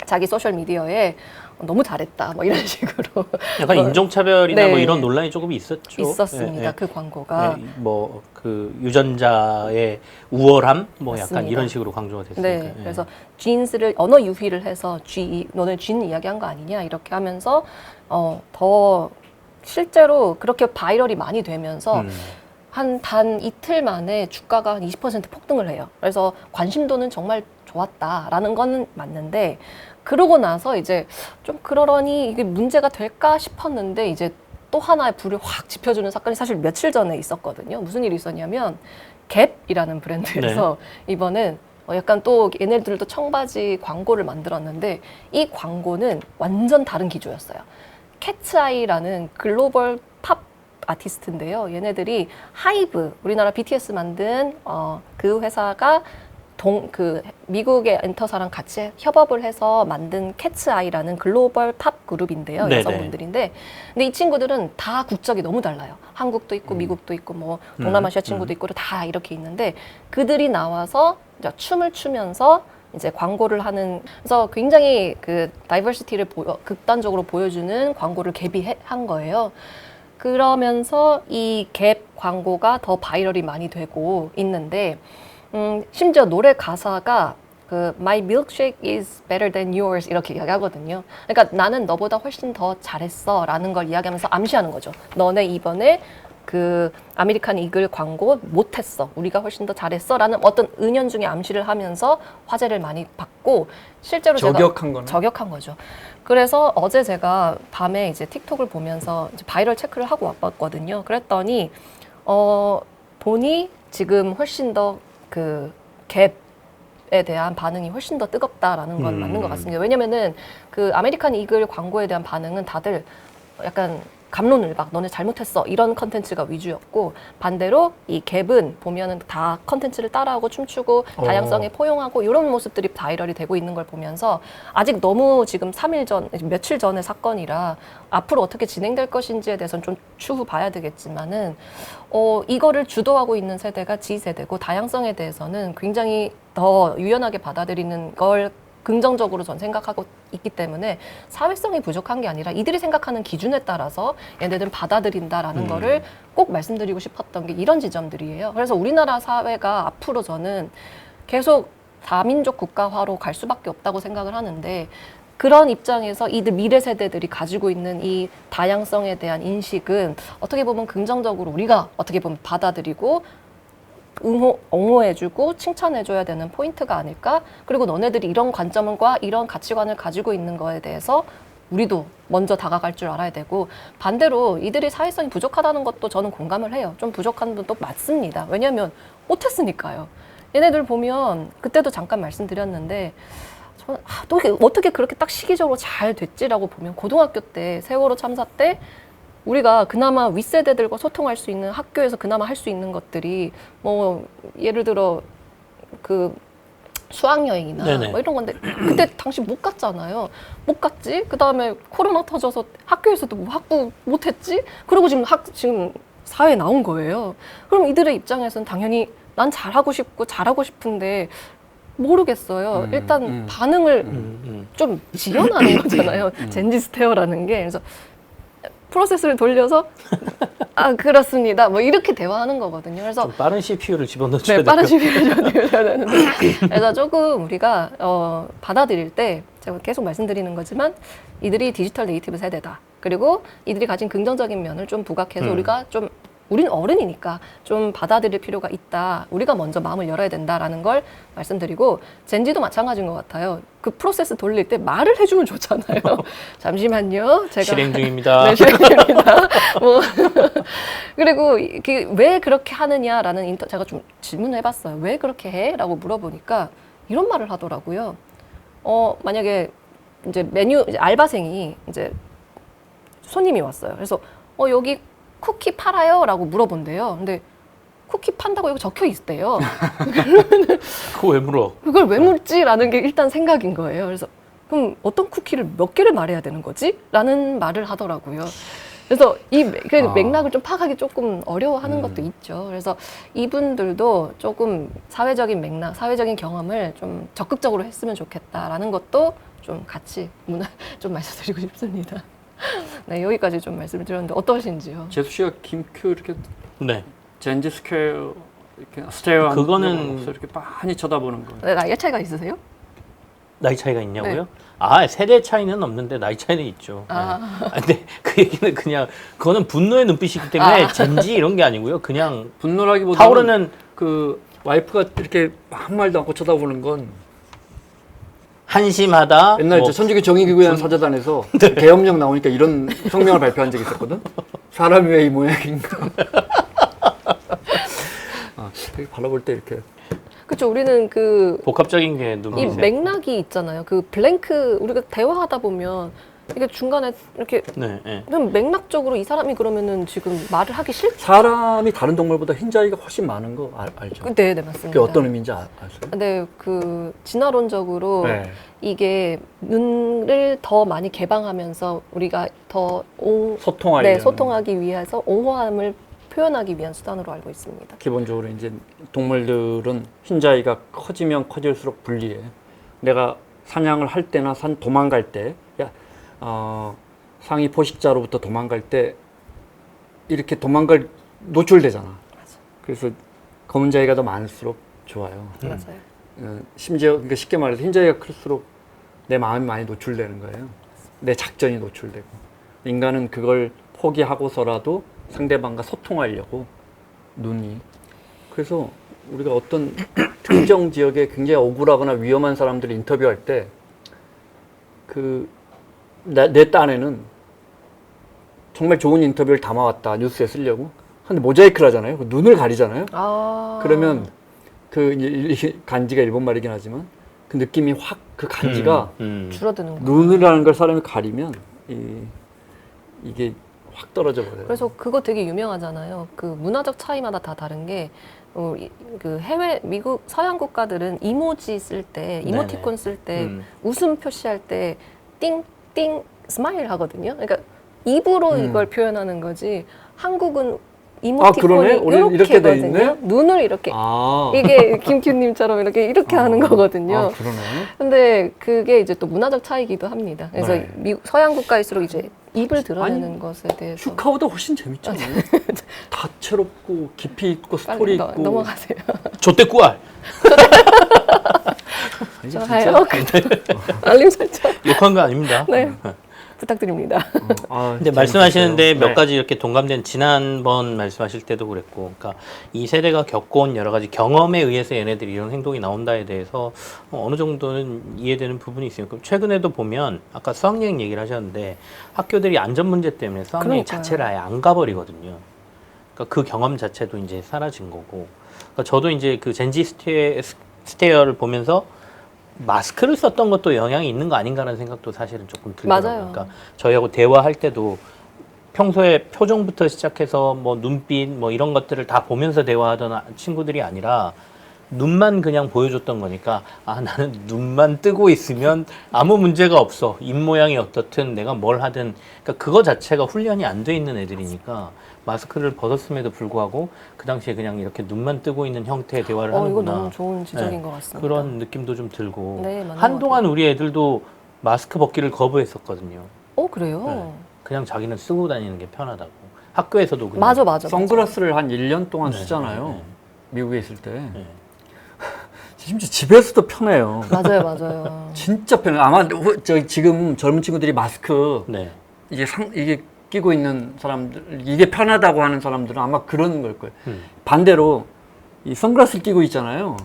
자기 소셜 미디어에 너무 잘했다 뭐 이런 식으로 약간 인종차별이나 네. 뭐 이런 논란이 조금 있었죠. 있었습니다. 예, 예. 그 광고가. 네, 뭐 그 유전자의 우월함 뭐 약간 맞습니다. 이런 식으로 강조가 됐으니까. 네, 예. 그래서 진스를 언어 유희를 해서 너네 진 이야기한 거 아니냐 이렇게 하면서 더 실제로 그렇게 바이럴이 많이 되면서 한 단 이틀 만에 주가가 한 20% 폭등을 해요. 그래서 관심도는 정말 좋았다라는 건 맞는데 그러고 나서 이제 좀 그러려니 이게 문제가 될까 싶었는데 이제 또 하나의 불을 확 지펴주는 사건이 사실 며칠 전에 있었거든요. 무슨 일이 있었냐면 갭이라는 브랜드에서 이번엔 약간 또 얘네들도 청바지 광고를 만들었는데 이 광고는 완전 다른 기조였어요. 캐츠아이라는 글로벌 팝 아티스트인데요. 얘네들이 하이브, 우리나라 BTS 만든 그 회사가 미국의 엔터사랑 같이 협업을 해서 만든 캐츠아이라는 글로벌 팝 그룹인데요. 네네. 여성분들인데. 근데 이 친구들은 다 국적이 너무 달라요. 한국도 있고, 미국도 있고, 뭐, 동남아시아 친구도 있고, 다 이렇게 있는데, 그들이 나와서 이제 춤을 추면서 이제 광고를 하는, 그래서 굉장히 그 다이버시티를 극단적으로 보여주는 광고를 한 거예요. 그러면서 이 갭 광고가 더 바이럴이 많이 되고 있는데, 심지어 노래 가사가 My milkshake is better than yours 이렇게 이야기하거든요. 그러니까 나는 너보다 훨씬 더 잘했어 라는 걸 이야기하면서 암시하는 거죠. 너네 이번에 그 아메리칸 이글 광고 못했어. 우리가 훨씬 더 잘했어 라는 어떤 은연중에 암시를 하면서 화제를 많이 받고 실제로 저격한 거죠. 그래서 어제 제가 밤에 이제 틱톡을 보면서 이제 바이럴 체크를 하고 왔거든요. 그랬더니 보니 지금 훨씬 더 그 갭에 대한 반응이 훨씬 더 뜨겁다라는 건 맞는 것 같습니다. 왜냐면은 그 아메리칸 이글 광고에 대한 반응은 다들 약간 갑론을박 너네 잘못했어 이런 컨텐츠가 위주였고 반대로 이 갭은 보면은 다 컨텐츠를 따라하고 춤추고 다양성에 포용하고 이런 모습들이 바이럴이 되고 있는 걸 보면서 아직 너무 지금 며칠 전의 사건이라 앞으로 어떻게 진행될 것인지에 대해서는 좀 추후 봐야 되겠지만은 이거를 주도하고 있는 세대가 G세대고 다양성에 대해서는 굉장히 더 유연하게 받아들이는 걸 긍정적으로 전 생각하고 있기 때문에 사회성이 부족한 게 아니라 이들이 생각하는 기준에 따라서 얘네들은 받아들인다라는 거를 꼭 말씀드리고 싶었던 게 이런 지점들이에요. 그래서 우리나라 사회가 앞으로 저는 계속 다민족 국가화로 갈 수밖에 없다고 생각을 하는데 그런 입장에서 이들 미래 세대들이 가지고 있는 이 다양성에 대한 인식은 어떻게 보면 긍정적으로 우리가 어떻게 보면 받아들이고 옹호해주고 칭찬해줘야 되는 포인트가 아닐까? 그리고 너네들이 이런 관점과 이런 가치관을 가지고 있는 거에 대해서 우리도 먼저 다가갈 줄 알아야 되고 반대로 이들이 사회성이 부족하다는 것도 저는 공감을 해요. 좀 부족한 분도 맞습니다. 왜냐하면 못했으니까요. 얘네들 보면 그때도 잠깐 말씀드렸는데 저는 또 어떻게 그렇게 딱 시기적으로 잘 됐지라고 보면 고등학교 때 세월호 참사 때 우리가 그나마 윗세대들과 소통할 수 있는 학교에서 그나마 할 수 있는 것들이 뭐 예를 들어 그 수학여행이나 뭐 이런 건데 그때 당시 못 갔잖아요. 못 갔지. 그 다음에 코로나 터져서 학교에서도 뭐 학부 못 했지. 그리고 지금 사회에 나온 거예요. 그럼 이들의 입장에서는 당연히 난 잘하고 싶고 잘하고 싶은데 모르겠어요. 일단 반응을 좀 지연하는 거잖아요. 젠지 스테어라는 게. 그래서 프로세스를 돌려서 그렇습니다. 뭐 이렇게 대화하는 거거든요. 그래서 좀 빠른 CPU를 집어넣어줘야 네, 빠른 CPU를 집어넣어야 되는데 그래서 조금 우리가 받아들일 때 제가 계속 말씀드리는 거지만 이들이 디지털 네이티브 세대다. 그리고 이들이 가진 긍정적인 면을 좀 부각해서 우리가 좀 우린 어른이니까 좀 받아들일 필요가 있다. 우리가 먼저 마음을 열어야 된다라는 걸 말씀드리고 젠지도 마찬가지인 것 같아요. 그 프로세스 돌릴 때 말을 해주면 좋잖아요. 잠시만요. 제가 실행 중입니다. 네, 실행 중입니다. 뭐 그리고 왜 그렇게 하느냐라는 제가 좀 질문을 해봤어요. 왜 그렇게 해? 라고 물어보니까 이런 말을 하더라고요. 만약에 이제 알바생이 이제 손님이 왔어요. 그래서 여기 쿠키 팔아요? 라고 물어본대요. 근데 쿠키 판다고 여기 적혀 있대요. 그거 왜 물어? 그걸 왜 묻지라는 게 일단 생각인 거예요. 그래서 그럼 어떤 쿠키를 몇 개를 말해야 되는 거지? 라는 말을 하더라고요. 그래서 그래도 아. 맥락을 좀 파악하기 조금 어려워하는 것도 있죠. 그래서 이분들도 조금 사회적인 맥락, 사회적인 경험을 좀 적극적으로 했으면 좋겠다라는 것도 좀 같이 좀 말씀드리고 싶습니다. 네, 여기까지 좀 말씀을 드렸는데 어떠신지요? 제수 씨가 김큐 이렇게 네. 젠지 스퀘어 이렇게 스테레오 그거는 이렇게 많이 쳐다보는 거. 네, 나이 차이가 있으세요? 나이 차이가 있냐고요? 네. 아, 세대 차이는 없는데 나이 차이는 있죠. 아. 네. 근데 그 얘기는 그냥 그거는 분노의 눈빛이기 때문에 젠지 이런 게 아니고요. 그냥 분노라기보다는 타오르는 그 와이프가 이렇게 한 말도 않고 쳐다보는 건 한심하다. 옛날 뭐 저 천주교 정의기구회원 사자단에서 계엄령 나오니까 이런 성명을 발표한 적이 있었거든. 사람이 왜 이 모양인가. 이렇게 바라볼 때 이렇게 그렇죠. 우리는 그 복합적인 게 이 눈빛에. 맥락이 있잖아요. 그 블랭크 우리가 대화하다 보면 이게 중간에 이렇게 네, 네. 그냥 맥락적으로 이 사람이 그러면은 지금 말을 하기 싫. 사람이 다른 동물보다 흰자위가 훨씬 많은 거 알죠? 네, 네 맞습니다. 그게 어떤 의미인지 아세요? 근데 그 진화론적으로 네. 이게 눈을 더 많이 개방하면서 우리가 더 소통하려는. 소통하기 위해서 옹호함을 표현하기 위한 수단으로 알고 있습니다. 기본적으로 이제 동물들은 흰자위가 커지면 커질수록 불리해. 내가 사냥을 할 때나 도망갈 때, 상위 포식자로부터 도망갈 때 이렇게 노출되잖아. 그래서 검은 자위가 더 많을수록 좋아요. 맞아요. 심지어 그러니까 쉽게 말해서 흰자위가 클수록 내 마음이 많이 노출되는 거예요. 내 작전이 노출되고. 인간은 그걸 포기하고서라도 상대방과 소통하려고 눈이. 그래서 우리가 어떤 특정 지역에 굉장히 억울하거나 위험한 사람들을 인터뷰할 때 내 딴에는 정말 좋은 인터뷰를 담아왔다 뉴스에 쓰려고 근데 모자이크를 하잖아요. 눈을 가리잖아요. 그러면 이게 간지가 일본 말이긴 하지만 그 느낌이 확 그 간지가 줄어드는 거예요. 눈을 하는 걸 사람이 가리면 이게 확 떨어져 버려요. 그래서 그거 되게 유명하잖아요. 그 문화적 차이마다 다 다른 게 그 해외 미국 서양 국가들은 이모지 쓸 때 이모티콘 쓸 때 웃음 표시할 때 띵띵 스마일 하거든요. 그러니까 입으로 이걸 표현하는 거지. 한국은 이모티콘이 우리는 이렇게 돼 거든요. 있네? 눈을 이렇게 이게 김큐님처럼 이렇게 하는 거거든요. 그러네. 근데 그게 이제 또 문화적 차이기도 합니다. 그래서 네. 서양 국가일수록 이제 입을 드러내는 것에 대해서 슈카보다 훨씬 재밌잖아요. 다채롭고 깊이 있고 빨리 스토리 있고. 넘어가세요. 좆대 꾸알. 좋아요. 알림 설정. 욕한 거 아닙니다. 네. 부탁드립니다. 근데 말씀하시는데 몇 네. 가지 이렇게 동감된 지난번 말씀하실 때도 그랬고, 그러니까 이 세대가 겪어온 여러 가지 경험에 의해서 얘네들이 이런 행동이 나온다에 대해서 어느 정도는 이해되는 부분이 있으니까 최근에도 보면 아까 수학여행 얘기를 하셨는데 학교들이 안전 문제 때문에 수학여행 그러니까요. 자체를 아예 안 가버리거든요. 그러니까 그 경험 자체도 이제 사라진 거고. 그러니까 저도 이제 그 젠지 스테어를 보면서 마스크를 썼던 것도 영향이 있는 거 아닌가라는 생각도 사실은 조금 들더라고요. 맞아요. 그러니까 저희하고 대화할 때도 평소에 표정부터 시작해서 뭐 눈빛 뭐 이런 것들을 다 보면서 대화하던 친구들이 아니라 눈만 그냥 보여줬던 거니까 나는 눈만 뜨고 있으면 아무 문제가 없어. 입 모양이 어떻든 내가 뭘 하든 그러니까 그거 자체가 훈련이 안 돼 있는 애들이니까 마스크를 벗었음에도 불구하고 그 당시에 그냥 이렇게 눈만 뜨고 있는 형태의 대화를 이거 하는구나. 너무 좋은 지적인 네. 것 같습니다. 그런 느낌도 좀 들고 네, 맞는 한동안 것 우리 애들도 마스크 벗기를 거부했었거든요. 그래요? 네. 그냥 자기는 쓰고 다니는 게 편하다고. 학교에서도 그냥. 맞아. 선글라스를 한 1년 동안 네, 쓰잖아요. 네, 네. 미국에 있을 때. 네. 심지어 집에서도 편해요. 맞아요. 진짜 편해요. 아마 지금 젊은 친구들이 마스크 네. 이게 끼고 있는 사람들 이게 편하다고 하는 사람들은 아마 그런 걸 거예요. 음. 반대로 이 선글라스를 끼고 있잖아요.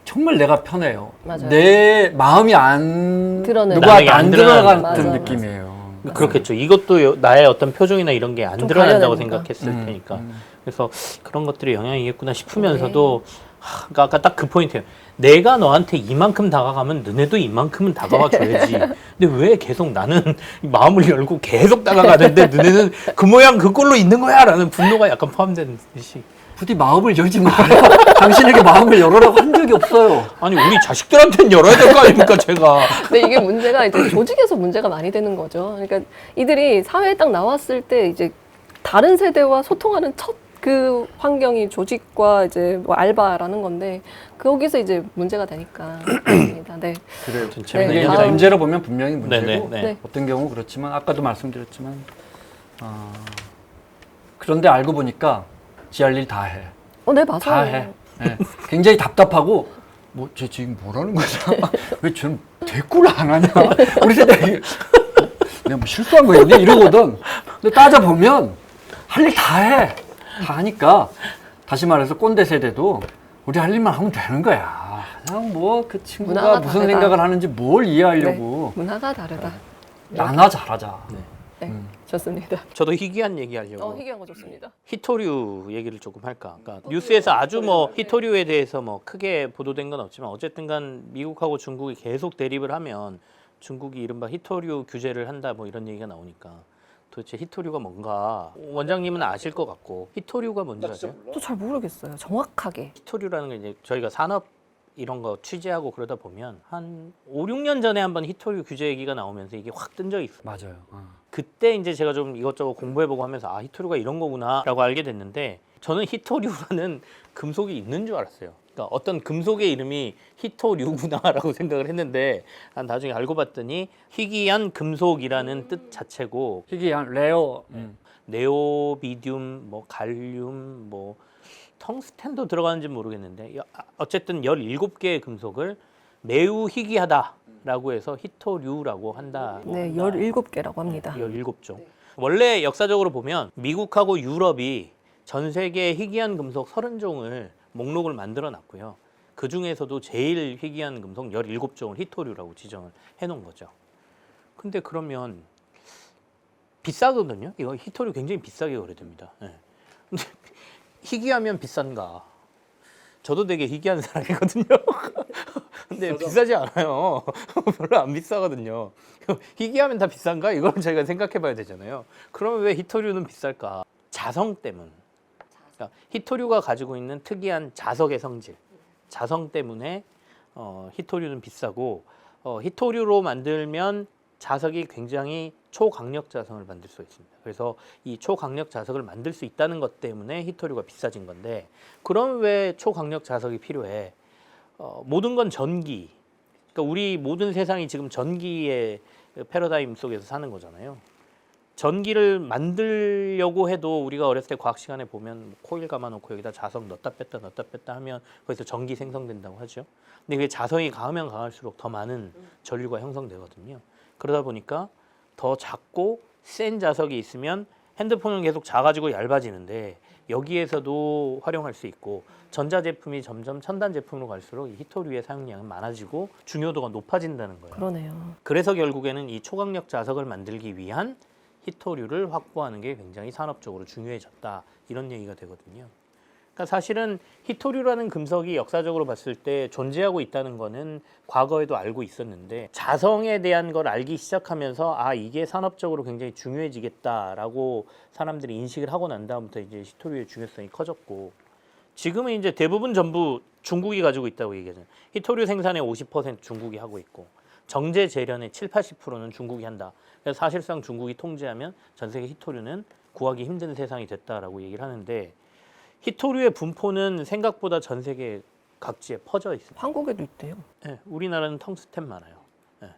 정말 내가 편해요. 맞아요. 내 마음이 안 드러내는. 누구한테 안 안 드러나는 들어가는 맞아. 느낌이에요. 그렇겠죠. 이것도 나의 어떤 표정이나 이런 게 안 좀 드러난다고 가려내니까. 생각했을 테니까. 그래서 그런 것들이 영향이겠구나 싶으면서도 그러니까 아까 딱 그 포인트예요. 내가 너한테 이만큼 다가가면 너네도 이만큼은 다가와 줘야지. 근데 왜 계속 나는 마음을 열고 계속 다가가는데 너네는 그 모양 그 꼴로 있는 거야? 라는 분노가 약간 포함된 듯이. 부디 마음을 열지 마라. 당신에게 마음을 열어라고 한 적이 없어요. 아니 우리 자식들한테는 열어야 될 거 아닙니까 제가. 근데 이게 문제가 이제 조직에서 문제가 많이 되는 거죠. 그러니까 이들이 사회에 딱 나왔을 때 이제 다른 세대와 소통하는 첫 그 환경이 조직과 이제 뭐 알바라는 건데 거기서 이제 문제가 되니까 그렇습니다. 네. 그래요. 재밌는 이게 이제 얘기다. 문제로 보면 분명히 문제고 네네, 네. 네. 어떤 경우 그렇지만 아까도 말씀드렸지만 그런데 알고 보니까 지 할 일 다 해. 네, 다 맞아요. 해. 예. 굉장히 답답하고 뭐 쟤 지금 뭐라는 거야? 왜 쟤는 대꾸를 안 하냐? 우리 세대 내가 뭐 실수한 거였니? 이러거든. 근데 따져 보면 할 일 다 해. 다 하니까 다시 말해서 꼰대 세대도 우리 할 일만 하면 되는 거야. 그냥 뭐 그 친구가 문화가 무슨 다르다. 생각을 하는지 뭘 이해하려고 네, 문화가 다르다. 나나 잘하자. 네, 좋습니다. 저도 희귀한 얘기 하려고. 희귀한 거 좋습니다. 히토류 얘기를 조금 할까. 그러니까 뉴스에서 아주 뭐 히토류에 대해서 뭐 크게 보도된 건 없지만 어쨌든간 미국하고 중국이 계속 대립을 하면 중국이 이른바 히토류 규제를 한다 뭐 이런 얘기가 나오니까 도대체 히토류가 뭔가 원장님은 아실 것 같고 히토류가 뭔지 아세요? 또 잘 모르겠어요. 정확하게. 히토류라는 게 이제 저희가 산업 이런 거 취재하고 그러다 보면 한 5, 6년 전에 한번 히토류 규제 얘기가 나오면서 이게 확 뜬 적이 있어요. 맞아요. 그때 이제 제가 좀 이것저것 공부해보고 하면서 아 히토류가 이런 거구나라고 알게 됐는데 저는 히토류라는 금속이 있는 줄 알았어요. 그러니까 어떤 금속의 이름이 히토류구나라고 생각을 했는데 나중에 알고 봤더니 희귀한 금속이라는 뜻 자체고 희귀한 레어. 네오비듐, 뭐 갈륨, 뭐 텅스텐도 들어가는지 모르겠는데 어쨌든 17개의 금속을 매우 희귀하다라고 해서 히토류라고 한다. 네, 17개라고 합니다. 17종. 원래 역사적으로 보면 미국하고 유럽이 전 세계 희귀한 금속 30종을 목록을 만들어 놨고요. 그 중에서도 제일 희귀한 금속 17종을 히토류라고 지정을 해 놓은 거죠. 근데 그러면 비싸거든요. 이거 히토류 굉장히 비싸게 거래됩니다. 네. 근데 희귀하면 비싼가? 저도 되게 희귀한 사람이거든요. 근데 비싸지 않아요. 별로 안 비싸거든요. 희귀하면 다 비싼가? 이걸 저희가 생각해 봐야 되잖아요. 그러면 왜 히토류는 비쌀까? 자성 때문. 그러니까 히토류가 가지고 있는 특이한 자석의 성질, 자성 때문에 히토류는 비싸고 히토류로 만들면 자석이 굉장히 초강력 자석을 만들 수 있습니다. 그래서 이 초강력 자석을 만들 수 있다는 것 때문에 히토류가 비싸진 건데 그럼 왜 초강력 자석이 필요해? 모든 건 전기. 그러니까 우리 모든 세상이 지금 전기의 패러다임 속에서 사는 거잖아요. 전기를 만들려고 해도 우리가 어렸을 때 과학 시간에 보면 코일 감아놓고 여기다 자석 넣었다 뺐다 하면 거기서 전기 생성된다고 하죠. 근데 그게 자성이 강하면 강할수록 더 많은 전류가 형성되거든요. 그러다 보니까 더 작고 센 자석이 있으면 핸드폰은 계속 작아지고 얇아지는데 여기에서도 활용할 수 있고 전자제품이 점점 첨단 제품으로 갈수록 이 히토류의 사용량은 많아지고 중요도가 높아진다는 거예요. 그러네요. 그래서 결국에는 이 초강력 자석을 만들기 위한 히토류를 확보하는 게 굉장히 산업적으로 중요해졌다. 이런 얘기가 되거든요. 그러니까 사실은 히토류라는 금속이 역사적으로 봤을 때 존재하고 있다는 거는 과거에도 알고 있었는데 자성에 대한 걸 알기 시작하면서 아 이게 산업적으로 굉장히 중요해지겠다라고 사람들이 인식을 하고 난 다음부터 이제 히토류의 중요성이 커졌고 지금은 이제 대부분 전부 중국이 가지고 있다고 얘기하잖아요. 히토류 생산의 50% 중국이 하고 있고 정제 재련의 7, 80%는 중국이 한다. 그래서 사실상 중국이 통제하면 전 세계 히토류는 구하기 힘든 세상이 됐다라고 얘기를 하는데 히토류의 분포는 생각보다 전 세계 각지에 퍼져 있습니다. 한국에도 있대요. 네, 우리나라는 텅스텐 많아요. 네.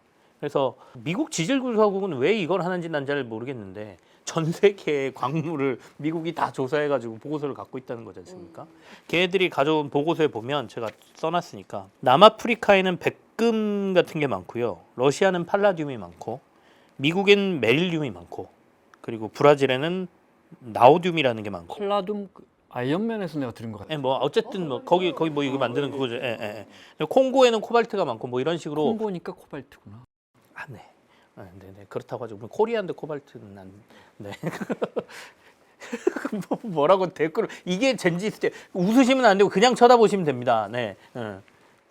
그래서 미국 지질구조국은 왜 이걸 하는지 난 잘 모르겠는데 전 세계의 광물을 미국이 다 조사해가지고 보고서를 갖고 있다는 거지 않습니까? 걔들이 가져온 보고서에 보면 제가 써놨으니까 남아프리카에는 백금 같은 게 많고요. 러시아는 팔라듐이 많고 미국엔 메릴륨이 많고 그리고 브라질에는 나오듐이라는 게 많고 콜라둠 아이언맨에서 내가 들은 것 같아. 예, 뭐 어쨌든 뭐 거기 뭐 이거 만드는 그거죠. 예. 콩고에는 코발트가 많고 뭐 이런 식으로. 콩고니까 코발트구나. 아, 네. 네. 그렇다고 하죠. 코리안드 코발트는 안. 네. 뭐라고 댓글을 이게 젠지 있을 때 웃으시면 안 되고 그냥 쳐다보시면 됩니다. 네.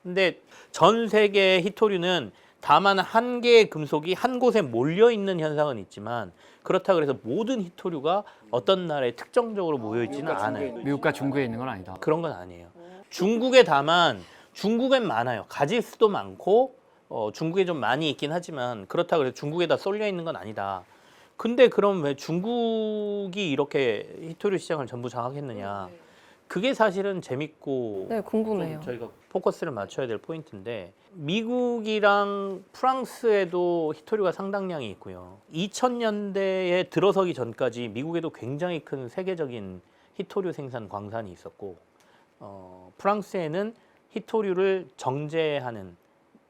근데 전 세계 히토류는 다만 한 개의 금속이 한 곳에 몰려 있는 현상은 있지만 그렇다 그래서 모든 히토류가 어떤 나라에 특정적으로 모여 있지는 않아요. 미국과 중국에 있는 건 아니다. 그런 건 아니에요. 중국에 다만 중국엔 많아요. 가질 수도 많고 중국에 좀 많이 있긴 하지만 그렇다고 해서 중국에다 쏠려 있는 건 아니다. 근데 그럼 왜 중국이 이렇게 히토류 시장을 전부 장악했느냐? 그게 사실은 재밌고 네, 궁금해요. 좀 저희가 포커스를 맞춰야 될 포인트인데 미국이랑 프랑스에도 히토류가 상당량이 있고요. 2000년대에 들어서기 전까지 미국에도 굉장히 큰 세계적인 히토류 생산 광산이 있었고 프랑스에는 히토류를 정제하는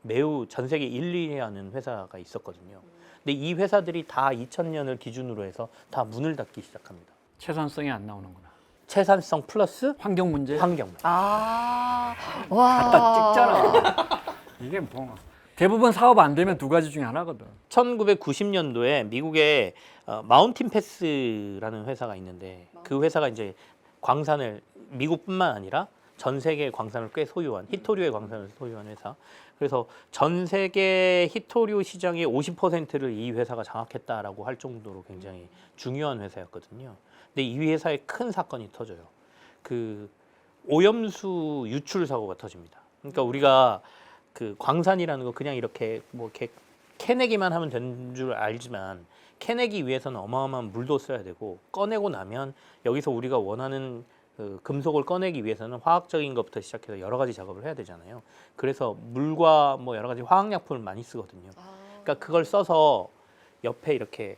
매우 전 세계 1, 2위 하는 회사가 있었거든요. 근데 이 회사들이 다 2000년을 기준으로 해서 다 문을 닫기 시작합니다. 채산성이 안 나오는구나. 채산성 플러스 환경 문제. 환경. 아, 와. 갖다 찍잖아. 이게 뭐 대부분 사업 안 되면 두 가지 중에 하나거든. 1990년도에 미국에 마운틴 패스라는 회사가 있는데 그 회사가 이제 광산을 미국뿐만 아니라 전 세계 광산을 꽤 소유한 히토류의 광산을 소유한 회사. 그래서 전 세계 히토류 시장의 50%를 이 회사가 장악했다라고 할 정도로 굉장히 중요한 회사였거든요. 근데 이 회사에 큰 사건이 터져요. 그 오염수 유출 사고가 터집니다. 그러니까 우리가 그 광산이라는 거 그냥 이렇게 뭐 이렇게 캐내기만 하면 되는 줄 알지만 캐내기 위해서는 어마어마한 물도 써야 되고 꺼내고 나면 여기서 우리가 원하는 그 금속을 꺼내기 위해서는 화학적인 것부터 시작해서 여러 가지 작업을 해야 되잖아요. 그래서 물과 뭐 여러 가지 화학약품을 많이 쓰거든요. 그러니까 그걸 써서 옆에 이렇게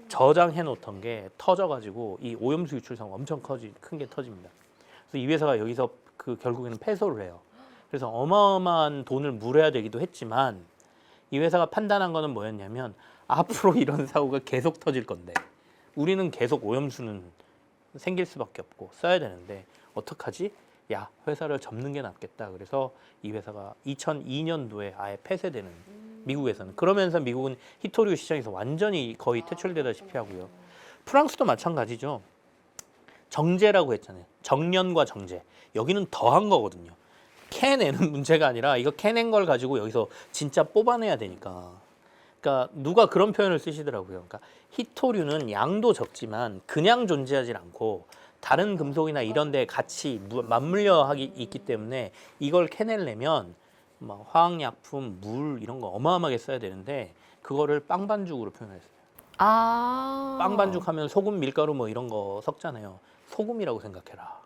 저장해 놓던 게 터져가지고 이 오염수 유출 사고가 엄청 큰 게 터집니다. 그래서 이 회사가 여기서 그 결국에는 패소를 해요. 그래서 어마어마한 돈을 물어야 되기도 했지만 이 회사가 판단한 거는 뭐였냐면 앞으로 이런 사고가 계속 터질 건데 우리는 계속 오염수는 생길 수밖에 없고 써야 되는데 어떡하지? 야, 회사를 접는 게 낫겠다. 그래서 이 회사가 2002년도에 아예 폐쇄되는 미국에서는. 그러면서 미국은 히토류 시장에서 완전히 거의 퇴출되다시피 하고요. 프랑스도 마찬가지죠. 정제라고 했잖아요. 정년과 정제. 여기는 더한 거거든요. 캐내는 문제가 아니라 이거 캐낸 걸 가지고 여기서 진짜 뽑아내야 되니까. 그러니까 누가 그런 표현을 쓰시더라고요. 그러니까 히토류는 양도 적지만 그냥 존재하지 않고 다른 금속이나 이런 데 같이 맞물려 있기 때문에 이걸 캐내려면 막 화학약품, 물 이런 거 어마어마하게 써야 되는데 그거를 빵반죽으로 표현했어요. 아. 빵반죽 하면 소금, 밀가루 뭐 이런 거 섞잖아요. 소금이라고 생각해라.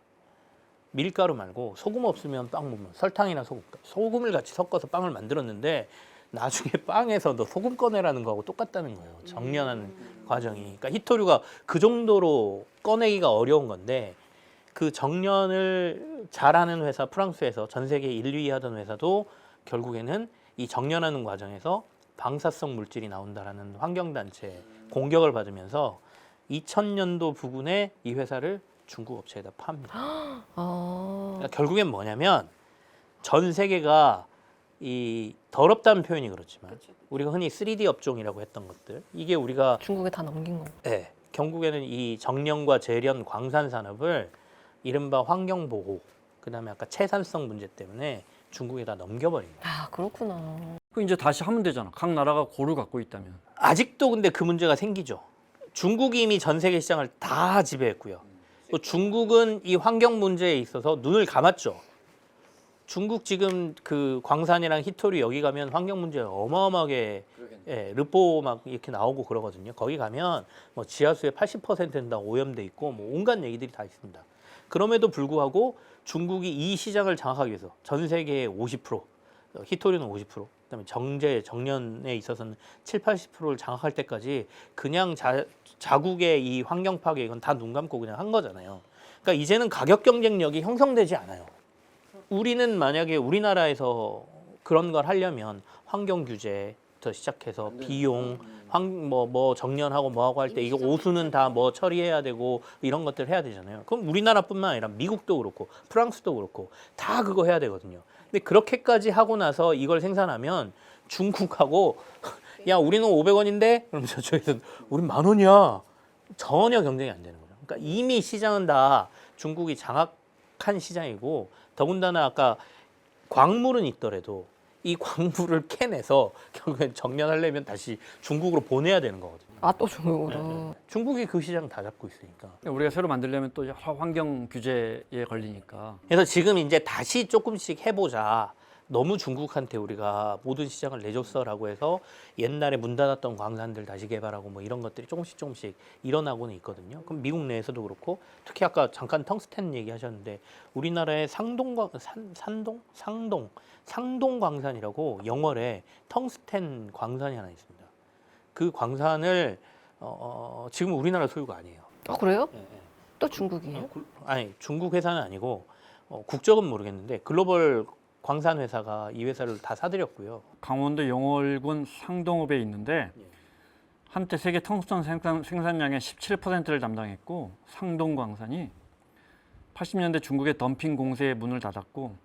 밀가루 말고 소금 없으면 빵 못 만들어. 설탕이나 소금을 같이 섞어서 빵을 만들었는데 나중에 빵에서 너 소금 꺼내라는 거하고 똑같다는 거예요. 정련하는 과정이. 그러니까 히토류가 그 정도로 꺼내기가 어려운 건데 그 정련을 잘하는 회사 프랑스에서 전 세계 1, 2위 하던 회사도 결국에는 이 정련하는 과정에서 방사성 물질이 나온다라는 환경단체 공격을 받으면서 2000년도 부근에 이 회사를 중국 업체에다 팝니다. 그러니까 결국엔 뭐냐면 전 세계가 이 더럽다는 표현이 그렇지만 우리가 흔히 3D 업종이라고 했던 것들 이게 우리가 중국에 다 넘긴 거. 네, 결국에는 이 정련과 재련 광산 산업을 이른바 환경 보호 그다음에 아까 채산성 문제 때문에 중국에다 넘겨버립니다. 아, 그렇구나. 그 이제 다시 하면 되잖아. 각 나라가 고루 갖고 있다면. 아직도 근데 그 문제가 생기죠. 중국이 이미 전 세계 시장을 다 지배했고요. 또 중국은 이 환경 문제에 있어서 눈을 감았죠. 중국 지금 그 광산이랑 히토류 여기 가면 환경 문제 어마어마하게 예, 르포 막 이렇게 나오고 그러거든요. 거기 가면 뭐 지하수의 80%는 다 오염돼 있고 뭐 온갖 얘기들이 다 있습니다. 그럼에도 불구하고 중국이 이 시장을 장악하기 위해서 전 세계의 50%, 히토류는 50%, 그다음에 정년에 있어서는 7, 80%를 장악할 때까지 그냥 자국의 이 환경 파괴 이건 다 눈 감고 그냥 한 거잖아요. 그러니까 이제는 가격 경쟁력이 형성되지 않아요. 우리는 만약에 우리나라에서 그런 걸 하려면 환경 규제부터 시작해서 비용, 뭐 정년하고 뭐하고 할 때 이거 오수는 다 뭐 처리해야 되고 이런 것들 해야 되잖아요. 그럼 우리나라뿐만 아니라 미국도 그렇고 프랑스도 그렇고 다 그거 해야 되거든요. 근데 그렇게까지 하고 나서 이걸 생산하면 중국하고 야 우리는 500원인데 그럼 저쪽에서 우린 10,000원이야. 전혀 경쟁이 안 되는 거죠. 그러니까 이미 시장은 다 중국이 장악한 시장이고 더군다나 아까 광물은 있더라도 이 광물을 캐내서 결국엔 정년하려면 다시 중국으로 보내야 되는 거거든요. 아, 또 중국으로. 중국이 그 시장 다 잡고 있으니까. 우리가 새로 만들려면 또 여러 환경 규제에 걸리니까. 그래서 지금 이제 다시 조금씩 해보자. 너무 중국한테 우리가 모든 시장을 내줬어라고 해서 옛날에 문 닫았던 광산들 다시 개발하고 뭐 이런 것들이 조금씩 일어나고는 있거든요. 그럼 미국 내에서도 그렇고 특히 아까 잠깐 텅스텐 얘기하셨는데 우리나라의 상동 광산이라고 영월에 텅스텐 광산이 하나 있습니다. 그 광산을 지금 우리나라 소유가 아니에요. 그래요? 예, 예. 또 중국이에요? 아니 중국 회사는 아니고 국적은 모르겠는데 글로벌 광산 회사가 이 회사를 다 사들였고요. 강원도 영월군 상동읍에 있는데 한때 세계 텅스턴 생산량의 17%를 담당했고 상동광산이 80년대 중국의 덤핑 공세에 문을 닫았고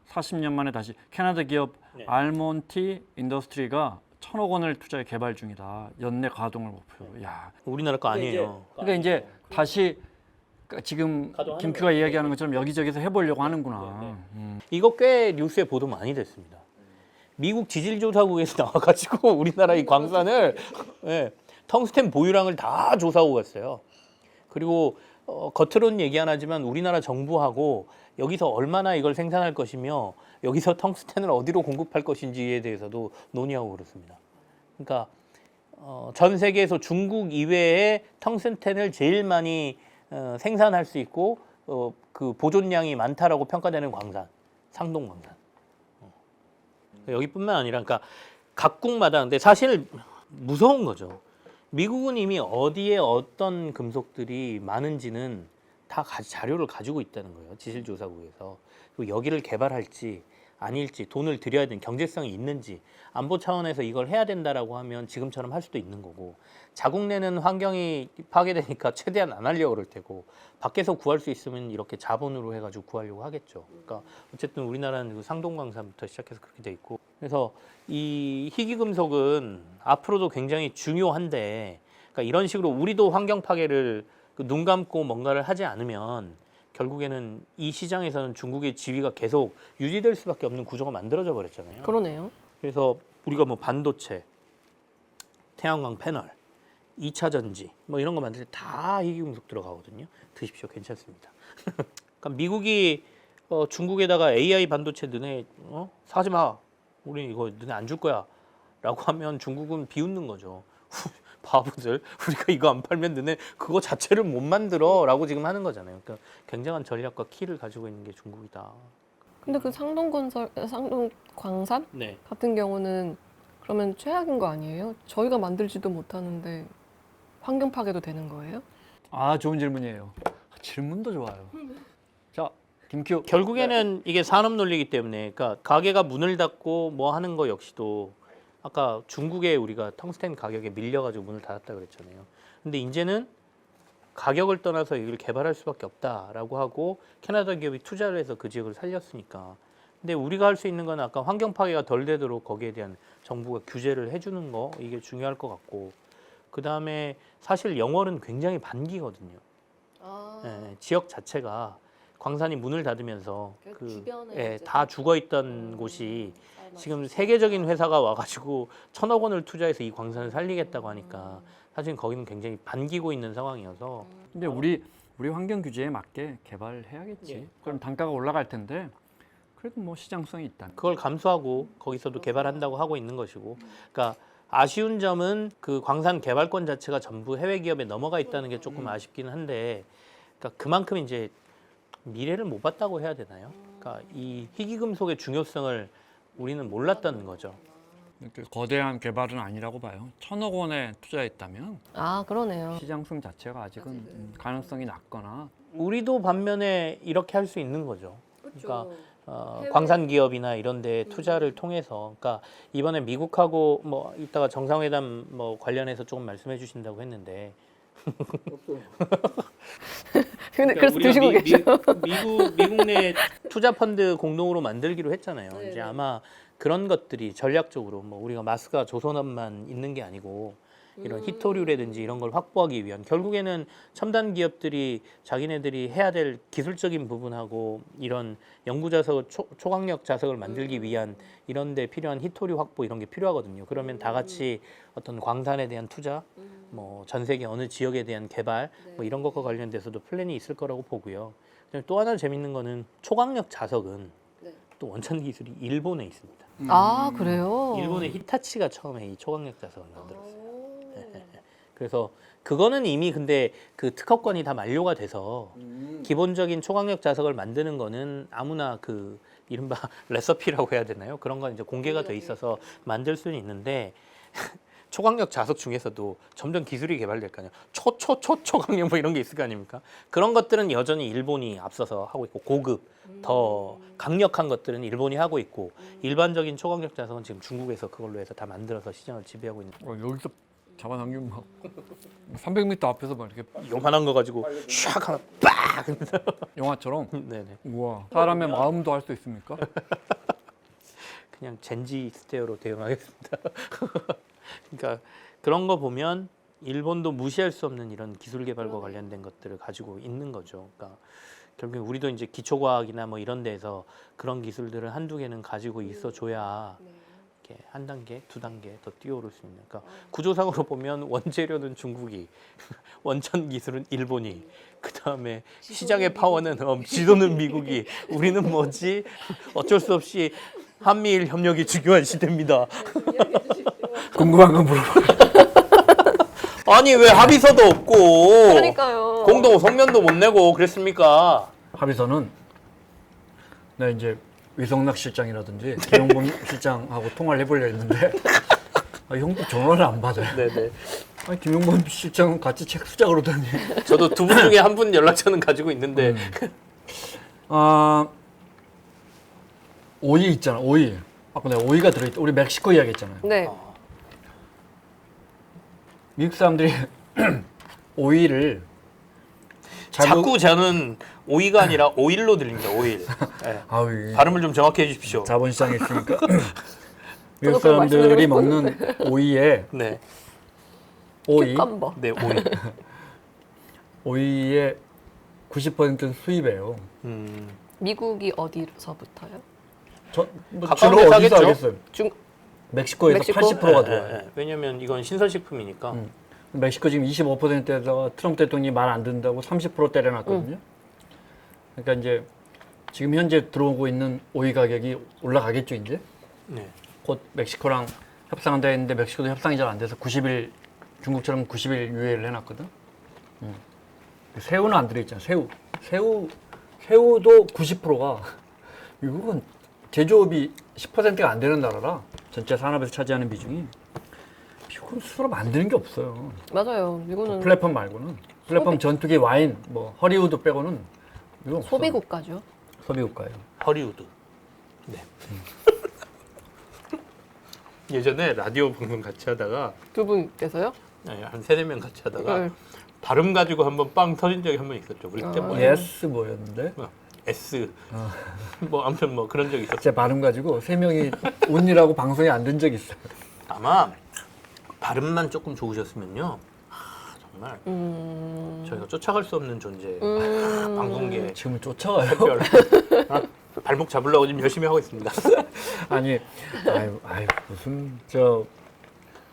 40년 만에 다시 캐나다 기업 알몬티 인더스트리가 1,000억 원을 투자해 개발 중이다. 연내 가동을 목표로. 야, 우리나라 거 아니에요. 그러니까 이제 다시 지금 가동하는 김큐가 이야기하는 것처럼 여기저기서 해보려고 하는구나. 이거 꽤 뉴스에 보도 많이 됐습니다. 미국 지질조사국에서 나와가지고 우리나라 이 광산을 예, 텅스텐 보유량을 다 조사하고 갔어요. 그리고 겉으로는 얘기 안 하지만 우리나라 정부하고 여기서 얼마나 이걸 생산할 것이며 여기서 텅스텐을 어디로 공급할 것인지에 대해서도 논의하고 그렇습니다. 그러니까 전 세계에서 중국 이외에 텅스텐을 제일 많이 생산할 수 있고 그 보존량이 많다라고 평가되는 광산, 상동 광산. 여기뿐만 아니라, 그러니까 각국마다 근데 사실 무서운 거죠. 미국은 이미 어디에 어떤 금속들이 많은지는 다 자료를 가지고 있다는 거예요. 지질조사국에서. 그리고 여기를 개발할지 아닐지, 돈을 들여야 되는 경제성이 있는지, 안보 차원에서 이걸 해야 된다라고 하면 지금처럼 할 수도 있는 거고, 자국 내는 환경이 파괴되니까 최대한 안 하려고 그럴 테고, 밖에서 구할 수 있으면 이렇게 자본으로 해가지고 구하려고 하겠죠. 그러니까 어쨌든 우리나라는 그 상동광산부터 시작해서 그렇게 돼 있고, 그래서 이 희귀금속은 앞으로도 굉장히 중요한데, 그러니까 이런 식으로 우리도 환경 파괴를 눈 감고 뭔가를 하지 않으면 결국에는 이 시장에서는 중국의 지위가 계속 유지될 수밖에 없는 구조가 만들어져 버렸잖아요. 그러네요. 그래서 우리가 뭐 반도체, 태양광 패널, 2차 전지 뭐 이런 거 만들 때 다 희귀금속 들어가거든요. 드십시오. 괜찮습니다. 그러니까 미국이 중국에다가 AI 반도체 너네 사지 마. 우리 이거 너네 안 줄 거야. 라고 하면 중국은 비웃는 거죠. 바보들, 우리가 이거 안 팔면 너네 그거 자체를 못 만들어 라고 지금 하는 거잖아요. 그러니까 굉장한 전략과 키를 가지고 있는 게 중국이다. 근데 그 상동광산 네. 같은 경우는 그러면 최악인 거 아니에요? 저희가 만들지도 못하는데 환경 파괴도 되는 거예요? 아, 좋은 질문이에요. 질문도 좋아요. 자, 김큐. 결국에는 이게 산업 논리이기 때문에, 그러니까 가게가 문을 닫고 뭐 하는 거 역시도 아까 중국에 우리가 텅스텐 가격에 밀려가지고 문을 닫았다 그랬잖아요. 근데 이제는 가격을 떠나서 이걸 개발할 수밖에 없다라고 하고 캐나다 기업이 투자를 해서 그 지역을 살렸으니까. 근데 우리가 할 수 있는 건 아까 환경 파괴가 덜 되도록 거기에 대한 정부가 규제를 해주는 거, 이게 중요할 것 같고, 그 다음에 사실 영월은 굉장히 반기거든요. 예, 지역 자체가 광산이 문을 닫으면서 다 죽어 있던 곳이 지금 세계적인 회사가 와가지고 1,000억 원을 투자해서 이 광산을 살리겠다고 하니까 사실 거기는 굉장히 반기고 있는 상황이어서. 근데 우리 환경 규제에 맞게 개발해야겠지. 예. 그럼 단가가 올라갈 텐데 그래도 뭐 시장성이 있다. 그걸 감수하고 거기서도 개발한다고 하고 있는 것이고, 그러니까 아쉬운 점은 그 광산 개발권 자체가 전부 해외 기업에 넘어가 있다는 게 조금 아쉽긴 한데, 그러니까 그만큼 이제 미래를 못 봤다고 해야 되나요? 그러니까 이 희귀금속의 중요성을 우리는 몰랐다는 거죠. 그 거대한 개발은 아니라고 봐요. 1,000억 원에 투자했다면 아, 그러네요. 시장성 자체가 아직은 가능성이 낮거나. 우리도 반면에 이렇게 할 수 있는 거죠. 그러니까 광산 기업이나 이런 데 투자를 통해서, 그러니까 이번에 미국하고 뭐 이따가 정상회담 뭐 관련해서 조금 말씀해 주신다고 했는데 근데 그러니까 그래서 우리가 드시고 계셔. 미국 내 투자 펀드 공동으로 만들기로 했잖아요. 네, 이제 아마 그런 것들이 전략적으로 뭐 우리가 마스가 조선업만 있는 게 아니고 이런 히토류라든지 이런 걸 확보하기 위한 결국에는 첨단 기업들이 자기네들이 해야 될 기술적인 부분하고 이런 연구 자석, 초강력 자석을 만들기 위한 이런 데 필요한 히토류 확보 이런 게 필요하거든요. 그러면 다 같이 어떤 광산에 대한 투자, 뭐 전 세계 어느 지역에 대한 개발 뭐 이런 것과 관련돼서도 플랜이 있을 거라고 보고요. 그다음에 또 하나 재밌는 거는 초강력 자석은 또 원천 기술이 일본에 있습니다. 아, 그래요? 일본의 히타치가 처음에 이 초강력 자석을 만들었어요. 그래서 그거는 이미 근데 그 특허권이 다 만료가 돼서 기본적인 초강력 자석을 만드는 거는 아무나 그 이른바 레서피라고 해야 되나요? 그런 건 이제 공개가 돼 있어서 만들 수는 있는데 초강력 자석 중에서도 점점 기술이 개발될 거 아니에요. 초강력 뭐 이런 게 있을 거 아닙니까? 그런 것들은 여전히 일본이 앞서서 하고 있고 고급 더 강력한 것들은 일본이 하고 있고 일반적인 초강력 자석은 지금 중국에서 그걸로 해서 다 만들어서 시장을 지배하고 있는. 여기서 잡아당기면 막 300m 앞에서 막 이렇게 요만한 거 가지고 샥 하나 빡. 영화처럼. 네네. 우와. 사람의 마음도 할 수 있습니까? 그냥 젠지 스테어로 대응하겠습니다. 그러니까 그런 거 보면 일본도 무시할 수 없는 이런 기술 개발과 관련된 것들을 가지고 있는 거죠. 그러니까 결국 우리도 이제 기초과학이나 뭐 이런 데에서 그런 기술들을 한두 개는 가지고 있어줘야 이렇게 한 단계, 두 단계 더 뛰어오를 수 있는. 그러니까 구조상으로 보면 원재료는 중국이, 원천 기술은 일본이, 그 다음에 시장의 파워는 지도는 미국이, 우리는 뭐지? 어쩔 수 없이 한미일 협력이 중요한 시대입니다. 궁금한 거 물어봐. 아니 왜 합의서도 없고 그러니까요. 공동 성명도 못 내고 그랬습니까? 합의서는 나 이제 위성락 실장이라든지 김용범 실장하고 통화를 해보려 했는데 형도 전화를 안 받아요. 네네. 아니, 김용범 실장은 같이 책 쓰자 그러더니 저도 두 분 중에 한 분 연락처는 가지고 있는데 오이 있잖아. 오이. 아까 내가 오이가 들어있다. 우리 멕시코 이야기했잖아요. 네. 미국 사람들이 오이를 자꾸 저는 오이가 아니라 오일로 들립니다. 오일. 네. 아우, 발음을 좀 정확히 해주십시오. 자본시장에 있으니까 미국 저도 그거 사람들이 말씀드리고 먹는 오이에 네, 오이 깜버. 네 오일. 오이의 90%는 수입이에요. 미국이 어디서부터요? 뭐 가까운 주로 데서 어디서 하겠죠? 하겠어요? 중 멕시코에서 멕시코? 80%가 들어와요. 네. 왜냐면 이건 신선식품이니까. 멕시코 지금 25%에다가 트럼프 대통령이 말 안 듣는다고 30% 때려놨거든요. 그러니까 이제 지금 현재 들어오고 있는 오이 가격이 올라가겠죠 이제. 네. 곧 멕시코랑 협상한다 했는데 멕시코도 협상이 잘 안 돼서 90일 중국처럼 90일 유예를 해놨거든. 새우는 안 들어있잖아. 새우도 90%가 미국은 제조업이 10%가 안 되는 나라라 전체 산업에서 차지하는 비중이. 미국은 스스로 만드는 게 없어요. 맞아요. 미국은 플랫폼 말고는 플랫폼 전투기 와인 뭐 허리우드 빼고는 미국 없어. 소비 국가죠. 소비 국가예요. 허리우드. 네. 예전에 라디오 방송 같이 하다가 두 분께서요? 네, 한 3-4명 같이 하다가 네. 발음 가지고 한번 빵 터진 적이 한 번 있었죠. 그때 뭐 예스 뭐였는데? S 뭐 아무튼 뭐 그런 적이 있었어요. 제 발음 가지고 3명이 운이라고 방송에 안 든 적이 있어요. 아마 발음만 조금 좋으셨으면요. 정말 저희가 쫓아갈 수 없는 존재. 방송계 지금은 쫓아가요. 특별 발목 잡으려고 지금 열심히 하고 있습니다. 아니, 아유 무슨 저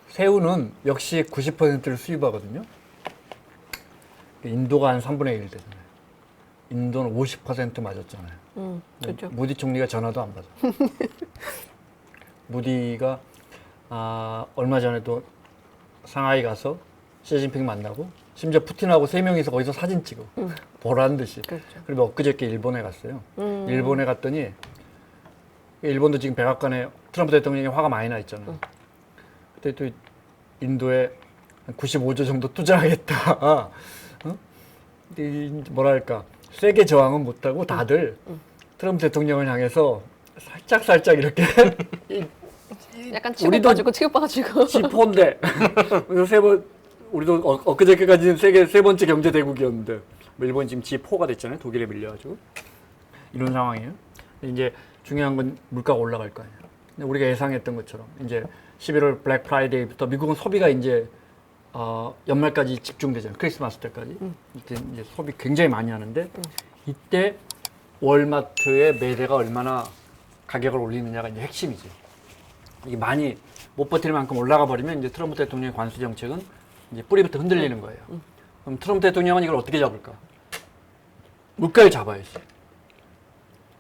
새우는 역시 90%를 수입하거든요. 인도가 한 3분의 1 되잖아요. 인도는 50% 맞았잖아요. 그렇죠. 무디 총리가 전화도 안 받아. 무디가 얼마 전에도 상하이 가서 시진핑 만나고 심지어 푸틴하고 3명이서 거기서 사진 찍어. 보라는 듯이. 그렇죠. 그리고 엊그저께 일본에 갔어요. 일본에 갔더니 일본도 지금 백악관에 트럼프 대통령이 화가 많이 나 있잖아요. 그때 또 인도에 한 95조 정도 투자하겠다. 어? 뭐랄까 세게 저항은 못하고 다들 트럼프 대통령을 향해서 살짝 이렇게 약간 우리도 치고빠가지고 지포인데 우리도 엊그저께까지는 세계 세 번째 경제 대국이었는데 뭐 일본이 지금 G4가 됐잖아요. 독일에 밀려가지고 이런 상황이에요. 이제 중요한 건 물가가 올라갈 거 아니에요. 근데 우리가 예상했던 것처럼 이제 11월 블랙 프라이데이부터 미국은 소비가 이제 연말까지 집중되잖아요. 크리스마스 때까지. 이때 이제 소비 굉장히 많이 하는데 이때 월마트의 매대가 얼마나 가격을 올리느냐가 이제 핵심이죠. 이게 많이 못 버틸 만큼 올라가 버리면 이제 트럼프 대통령의 관세 정책은 이제 뿌리부터 흔들리는 거예요. 그럼 트럼프 대통령은 이걸 어떻게 잡을까? 물가를 잡아야지.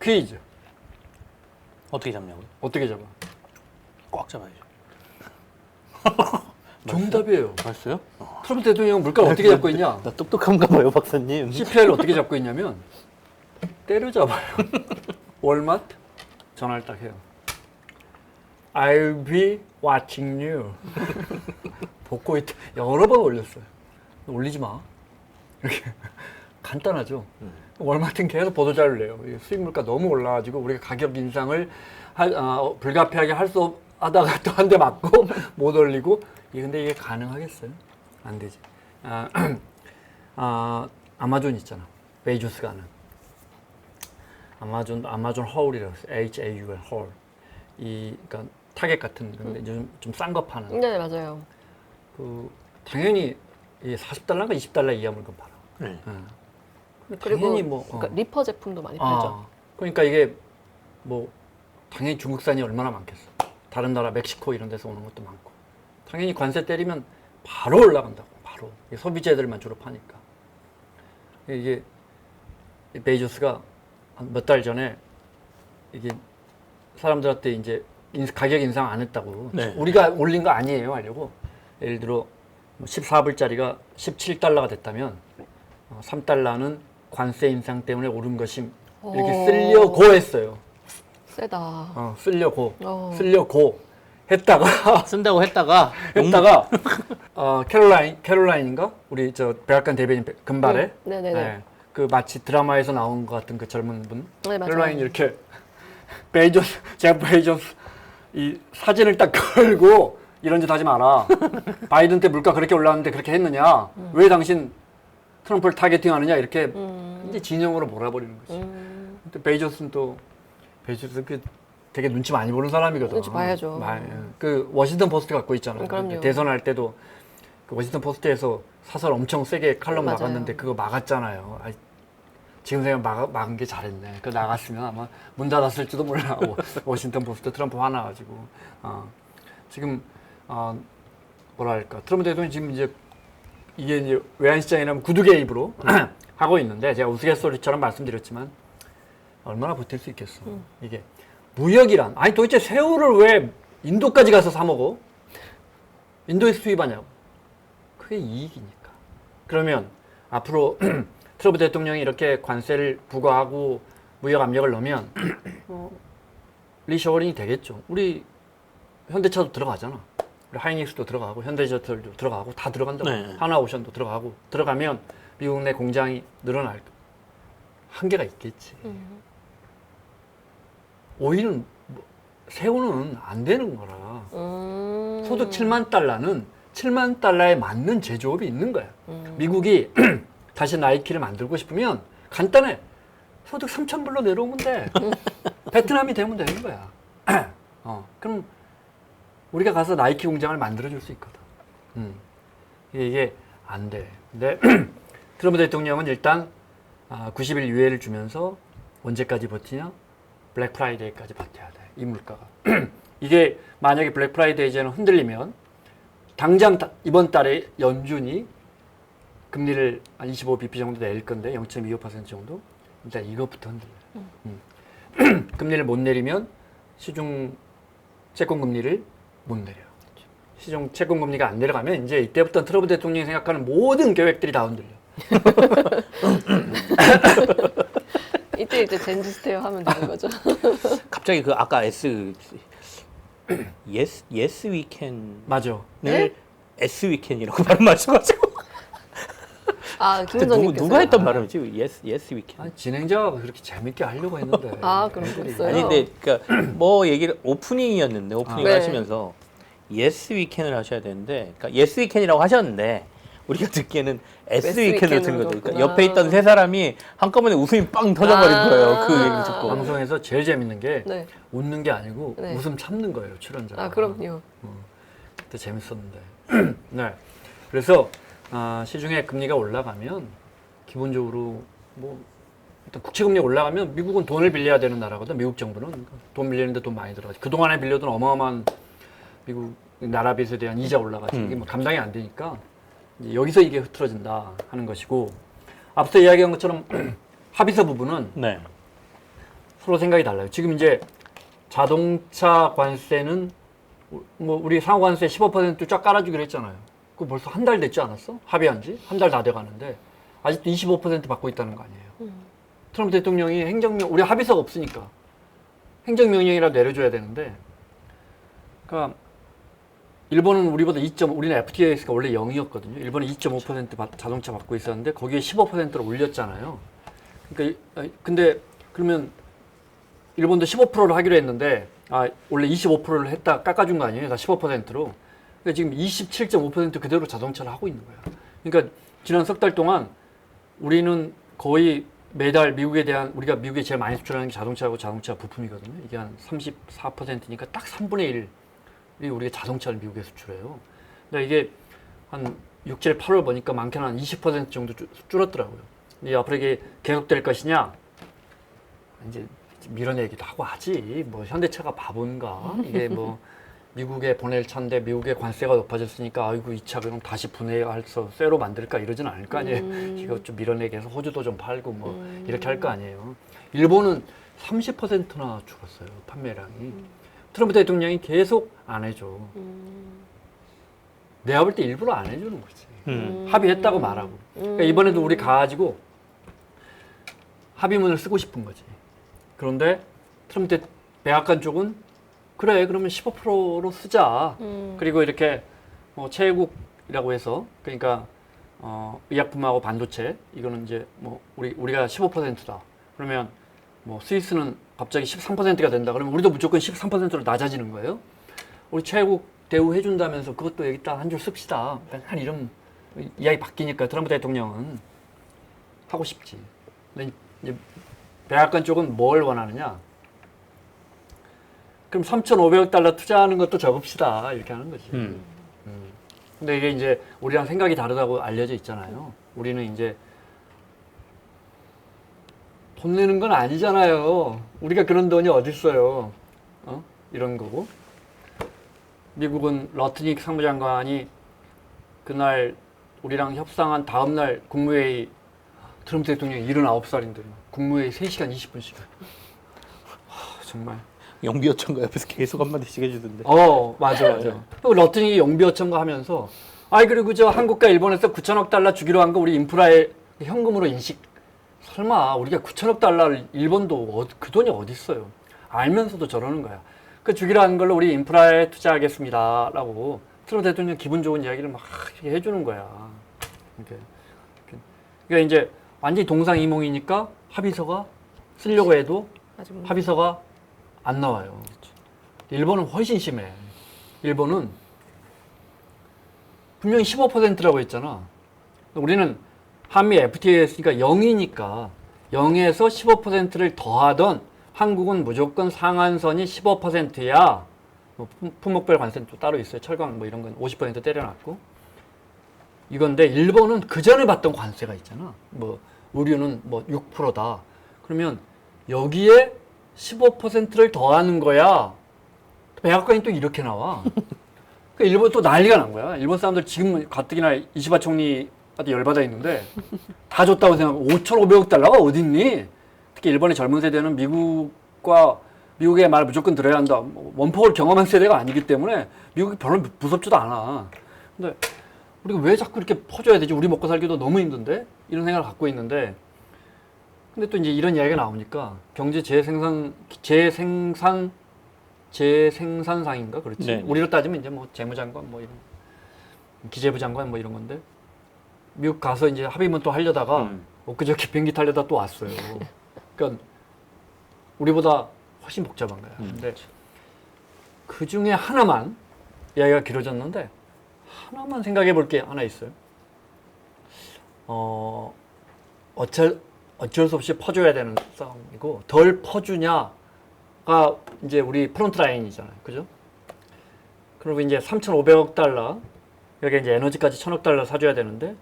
퀴즈. 어떻게 잡냐고요? 어떻게 잡아? 꽉 잡아야죠. 정답이에요. 맞어요? 트럼프 대통령은 물가를 어떻게 잡고 있냐? 나 똑똑한가 봐요, 박사님. CPI를 어떻게 잡고 있냐면 때려잡아요. 월마트 전화를 딱 해요. I'll be watching you. 복고 있다. 여러 번 올렸어요. 올리지 마. 이렇게 간단하죠. 월마트는 계속 보도자료를 내요. 수입 물가 너무 올라가지고 우리가 가격 인상을 불가피하게 할 수 하다가 또 한 대 맞고 못 올리고. 근데 이게 가능하겠어요? 안 되지. 아마존 있잖아. 베이조스가 하는. 아마존 허울이라고 했어요. HAUL 허울. 그러니까 타겟 같은 건데 좀 싼 거 파는. 네, 맞아요. 당연히 40달러인가 20달러 이하 물건 팔아. 네. 근데 그리고 당연히 뭐 그러니까 리퍼 제품도 많이 팔죠. 그러니까 이게 뭐 당연히 중국산이 얼마나 많겠어. 다른 나라 멕시코 이런 데서 오는 것도 많고. 당연히 관세 때리면 바로 올라간다고. 바로. 소비재들만 주로 파니까. 이게 베이조스가 몇 달 전에 이게 사람들한테 이제 가격 인상 안 했다고. 네. 우리가 올린 거 아니에요 하려고. 예를 들어 14불짜리가 17달러가 됐다면 3달러는 관세 인상 때문에 오른 것임. 이렇게 쓰려고 했어요. 세다. 쓰려고 했다가 쓴다고 했다가 캐롤라인인가? 우리 저 백악관 대변인 금발에 네네네. 네. 그 마치 드라마에서 나온 것 같은 그 젊은 분. 네, 맞아요. 캐롤라인 이렇게 제프 베이조스 이 사진을 딱 걸고 이런 짓 하지 마라. 바이든 때 물가 그렇게 올랐는데 그렇게 했느냐? 왜 당신 트럼프를 타겟팅하느냐? 이렇게 이제 진영으로 몰아버리는 거지. 근데 베이조스 그 되게 눈치 많이 보는 사람이거든. 눈치 봐야죠. 그 워싱턴 포스트 갖고 있잖아요. 그럼요. 대선할 때도 그 워싱턴 포스트에서 사설 엄청 세게 칼럼 맞아요. 나갔는데 그거 막았잖아요. 지금 생각하면 막은 게 잘했네. 그 나갔으면 아마 문 닫았을지도 몰라. 워싱턴 포스트 트럼프 화나가지고. 지금 뭐랄까 트럼프 대통령이 지금 이게 이제 외환시장이라면 구두 개입으로 하고 있는데 제가 우스갯소리처럼 말씀드렸지만 얼마나 버틸 수 있겠어. 이게 무역이란 도대체 새우를 왜 인도까지 가서 사 먹어? 인도에서 수입하냐고. 그게 이익이니까. 그러면 앞으로 트럼프 대통령이 이렇게 관세를 부과하고 무역 압력을 넣으면 리쇼어링이 되겠죠. 우리 현대차도 들어가잖아. 우리 하이닉스도 들어가고 현대제철도 들어가고 다 들어간다고. 네. 하나오션도 들어가고 들어가면 미국 내 공장이 늘어날 한계가 있겠지. 오일은 새우는 안 되는 거라. 소득 7만 달러는 7만 달러에 맞는 제조업이 있는 거야. 미국이 다시 나이키를 만들고 싶으면 간단해. 소득 3,000불로 내려오면 돼. 베트남이 되면 되는 거야. 그럼 우리가 가서 나이키 공장을 만들어줄 수 있거든. 이게 안 돼. 근데 트럼프 대통령은 일단 90일 유예를 주면서 언제까지 버티냐? 블랙 프라이데이까지 버텨야 돼. 이 물가가. 이게 만약에 블랙 프라이데이 전에 흔들리면 당장 이번 달에 연준이 금리를 한 25bp 정도 내릴 건데 0.25% 정도. 일단 이것부터 흔들려요. 금리를 못 내리면 시중 채권 금리를 못 내려요. 시중 채권 금리가 안 내려가면 이제 이때부터 트럼프 대통령이 생각하는 모든 계획들이 다 흔들려. 이때 이제 젠지 스테어 하면 되는 거죠. 갑자기 그 아까 yes we can을 맞아. S we can이라고 발음하셔가지고 김은정님께서. 누가 했던 발음이지? yes we can. 진행자가 그렇게 재밌게 하려고 했는데. 그럼 그랬어요. 아니 근데 그러니까 뭐 얘기를 오프닝이었는데 오프닝을 네. 하시면서 yes we can을 하셔야 되는데 그러니까 yes we can이라고 하셨는데 우리가 듣기에는 S we can으로 들은 거죠. 그러니까 옆에 있던 세 사람이 한꺼번에 웃음이 빵 터져버린 거예요. 그 얘기를 듣고. 방송에서 제일 재밌는 게 네. 웃는 게 아니고 웃음 참는 거예요, 출연자가. 그럼요. 그때 재밌었는데. 네. 그래서 시중에 금리가 올라가면 기본적으로 뭐 일단 국채 금리 올라가면 미국은 돈을 빌려야 되는 나라거든. 미국 정부는 그러니까 돈 빌리는데 돈 많이 들어가지. 그 동안에 빌려둔 어마어마한 미국 나라 빚에 대한 이자 올라가지. 이게 뭐 감당이 안 되니까 이제 여기서 이게 흐트러진다 하는 것이고 앞서 이야기한 것처럼 합의서 부분은 네. 서로 생각이 달라요. 지금 이제 자동차 관세는 뭐 우리 상호관세 15% 쫙 깔아주기로 했잖아요. 그거 벌써 한 달 됐지 않았어? 합의한 지? 한 달 다 돼가는데 아직도 25% 받고 있다는 거 아니에요. 트럼프 대통령이 우리 합의서가 없으니까 행정명령이라도 내려줘야 되는데 그러니까 일본은 우리보다 우리는 FTA가 원래 0이었거든요. 일본은 2.5% 자동차 받고 있었는데 거기에 15%를 올렸잖아요. 그러니까 근데 그러면 일본도 15%를 하기로 했는데 원래 25%를 했다 깎아준 거 아니에요? 다 15%로. 그러니까 지금 27.5% 그대로 자동차를 하고 있는 거야. 그러니까 지난 석 달 동안 우리는 거의 매달 우리가 미국에 제일 많이 수출하는 게 자동차하고 자동차 부품이거든요. 이게 한 34%니까 딱 3분의 1이 우리가 자동차를 미국에 수출해요. 근데 이게 한 6, 7, 8월 보니까 많게는 한 20% 정도 줄었더라고요. 근데 앞으로 이게 계속될 것이냐? 이제 밀어내기도 하고 하지. 뭐 현대차가 바본가? 이게 뭐 미국에 보낼 차인데 미국의 관세가 높아졌으니까 아이고 이 차 그럼 다시 분해해서 쇠로 만들까 이러진 않을 거 아니에요. 이거 좀 밀어내게 해서 호주도 좀 팔고 뭐 이렇게 할 거 아니에요. 일본은 30%나 줄었어요. 판매량이. 트럼프 대통령이 계속 안 해줘. 내가 볼 때 일부러 안 해주는 거지. 합의했다고 말하고. 그러니까 이번에도 우리 가가지고 합의문을 쓰고 싶은 거지. 그런데 트럼프 백악관 쪽은 그래 그러면 15%로 쓰자. 그리고 이렇게 최애국이라고 해서 그러니까 의약품하고 반도체 이거는 이제 뭐 우리가 15%다. 그러면 뭐 스위스는 갑자기 13%가 된다. 그러면 우리도 무조건 13%로 낮아지는 거예요. 우리 최애국 대우해 준다면서 그것도 여기다 한 줄 씁시다. 한 이런 이야기 바뀌니까 트럼프 대통령은 하고 싶지. 근데 이제 백악관 쪽은 뭘 원하느냐? 그럼 3,500억 달러 투자하는 것도 적읍시다. 이렇게 하는 거지. 근데 이게 이제 우리랑 생각이 다르다고 알려져 있잖아요. 우리는 이제 돈 내는 건 아니잖아요. 우리가 그런 돈이 어딨어요. 이런 거고. 미국은 러트닉 상무장관이 그날 우리랑 협상한 다음날 국무회의 트럼프 대통령이 79살인데 국무회의 3시간 20분씩. 정말. 영비어천가 옆에서 계속 한마디씩 해주던데. 맞아. 러트닉이 영비어천가 하면서 그리고 저 한국과 일본에서 9천억 달러 주기로 한 거 우리 인프라에 현금으로 인식. 설마 우리가 9천억 달러를 일본도 그 돈이 어디 있어요? 알면서도 저러는 거야. 그 주기로 한 걸로 우리 인프라에 투자하겠습니다라고 트럼프 대통령 기분 좋은 이야기를 막 이렇게 해주는 거야. 그러니까 이제 완전히 동상이몽이니까 합의서가 쓰려고 해도 합의서가 안 나와요. 일본은 훨씬 심해. 일본은 분명히 15%라고 했잖아. 우리는 한미 FTA 했으니까 0이니까 0에서 15%를 더하던 한국은 무조건 상한선이 15%야. 뭐 품목별 관세는 또 따로 있어요. 철강 뭐 이런 건 50% 때려놨고. 이건데 일본은 그 전에 받던 관세가 있잖아. 뭐 의류는 뭐 6%다. 그러면 여기에 15%를 더하는 거야. 백악관이 또 이렇게 나와. 그러니까 일본 또 난리가 난 거야. 일본 사람들 지금 가뜩이나 이시바 총리한테 열받아 있는데 다 줬다고 생각하고 5,500억 달러가 어딨니? 특히 일본의 젊은 세대는 미국의 말 무조건 들어야 한다. 원폭을 경험한 세대가 아니기 때문에 미국이 별로 무섭지도 않아. 근데 우리가 왜 자꾸 이렇게 퍼줘야 되지? 우리 먹고 살기도 너무 힘든데? 이런 생각을 갖고 있는데 근데 또 이제 이런 이야기가 나오니까 경제 재생산상인가 그렇지. 네. 우리로 따지면 이제 뭐 재무장관 뭐 이런 기재부 장관 뭐 이런 건데 미국 가서 이제 합의문 또 하려다가 엊그저께 비행기 타려다 또 왔어요. 그러니까 우리보다 훨씬 복잡한 거야. 근데 그 중에 하나만 이야기가 길어졌는데 하나만 생각해 볼 게 하나 있어요. 어쩔 수 없이 퍼줘야 되는 싸움이고 덜 퍼주냐가 이제 우리 프론트 라인이잖아요. 그죠? 그리고 이제 3,500억 달러 여기 이제 에너지까지 1,000억 달러 사줘야 되는데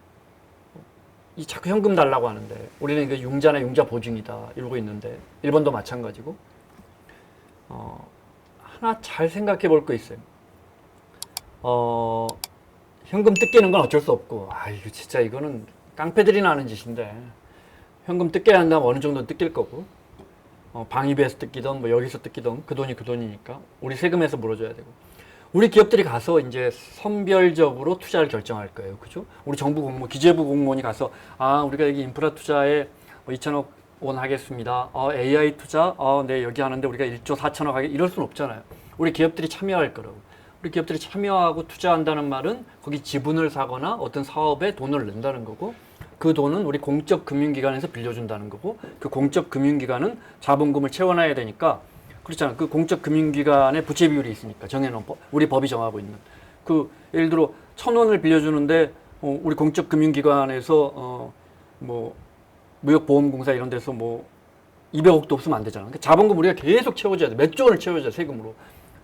이 자꾸 현금 달라고 하는데 우리는 이거 융자나 융자 보증이다 이러고 있는데 일본도 마찬가지고 하나 잘 생각해 볼 거 있어요. 현금 뜯기는 건 어쩔 수 없고 이거 진짜 이거는 깡패들이나 하는 짓인데 현금 뜯겨야 한다면 어느 정도 뜯길 거고 방위비에서 뜯기던 뭐 여기서 뜯기던 그 돈이 그 돈이니까 우리 세금에서 물어줘야 되고 우리 기업들이 가서 이제 선별적으로 투자를 결정할 거예요. 그죠? 우리 정부 공무원, 기재부 공무원이 가서 우리가 여기 인프라 투자에 뭐 2천억 원 하겠습니다. AI 투자, 네, 여기 하는데 우리가 1조 4천억 하게 이럴 수는 없잖아요. 우리 기업들이 참여할 거라고. 우리 기업들이 참여하고 투자한다는 말은 거기 지분을 사거나 어떤 사업에 돈을 낸다는 거고 그 돈은 우리 공적 금융기관에서 빌려준다는 거고 그 공적 금융기관은 자본금을 채워놔야 되니까 그렇잖아. 그 공적 금융기관의 부채 비율이 있으니까 정해놓은 우리 법이 정하고 있는 그 예를 들어 1,000원을 빌려주는데 우리 공적 금융기관에서 뭐 무역보험공사 이런 데서 뭐 200억도 없으면 안 되잖아. 그러니까 자본금 우리가 계속 채워줘야 돼. 몇 조 원을 채워줘야 돼. 세금으로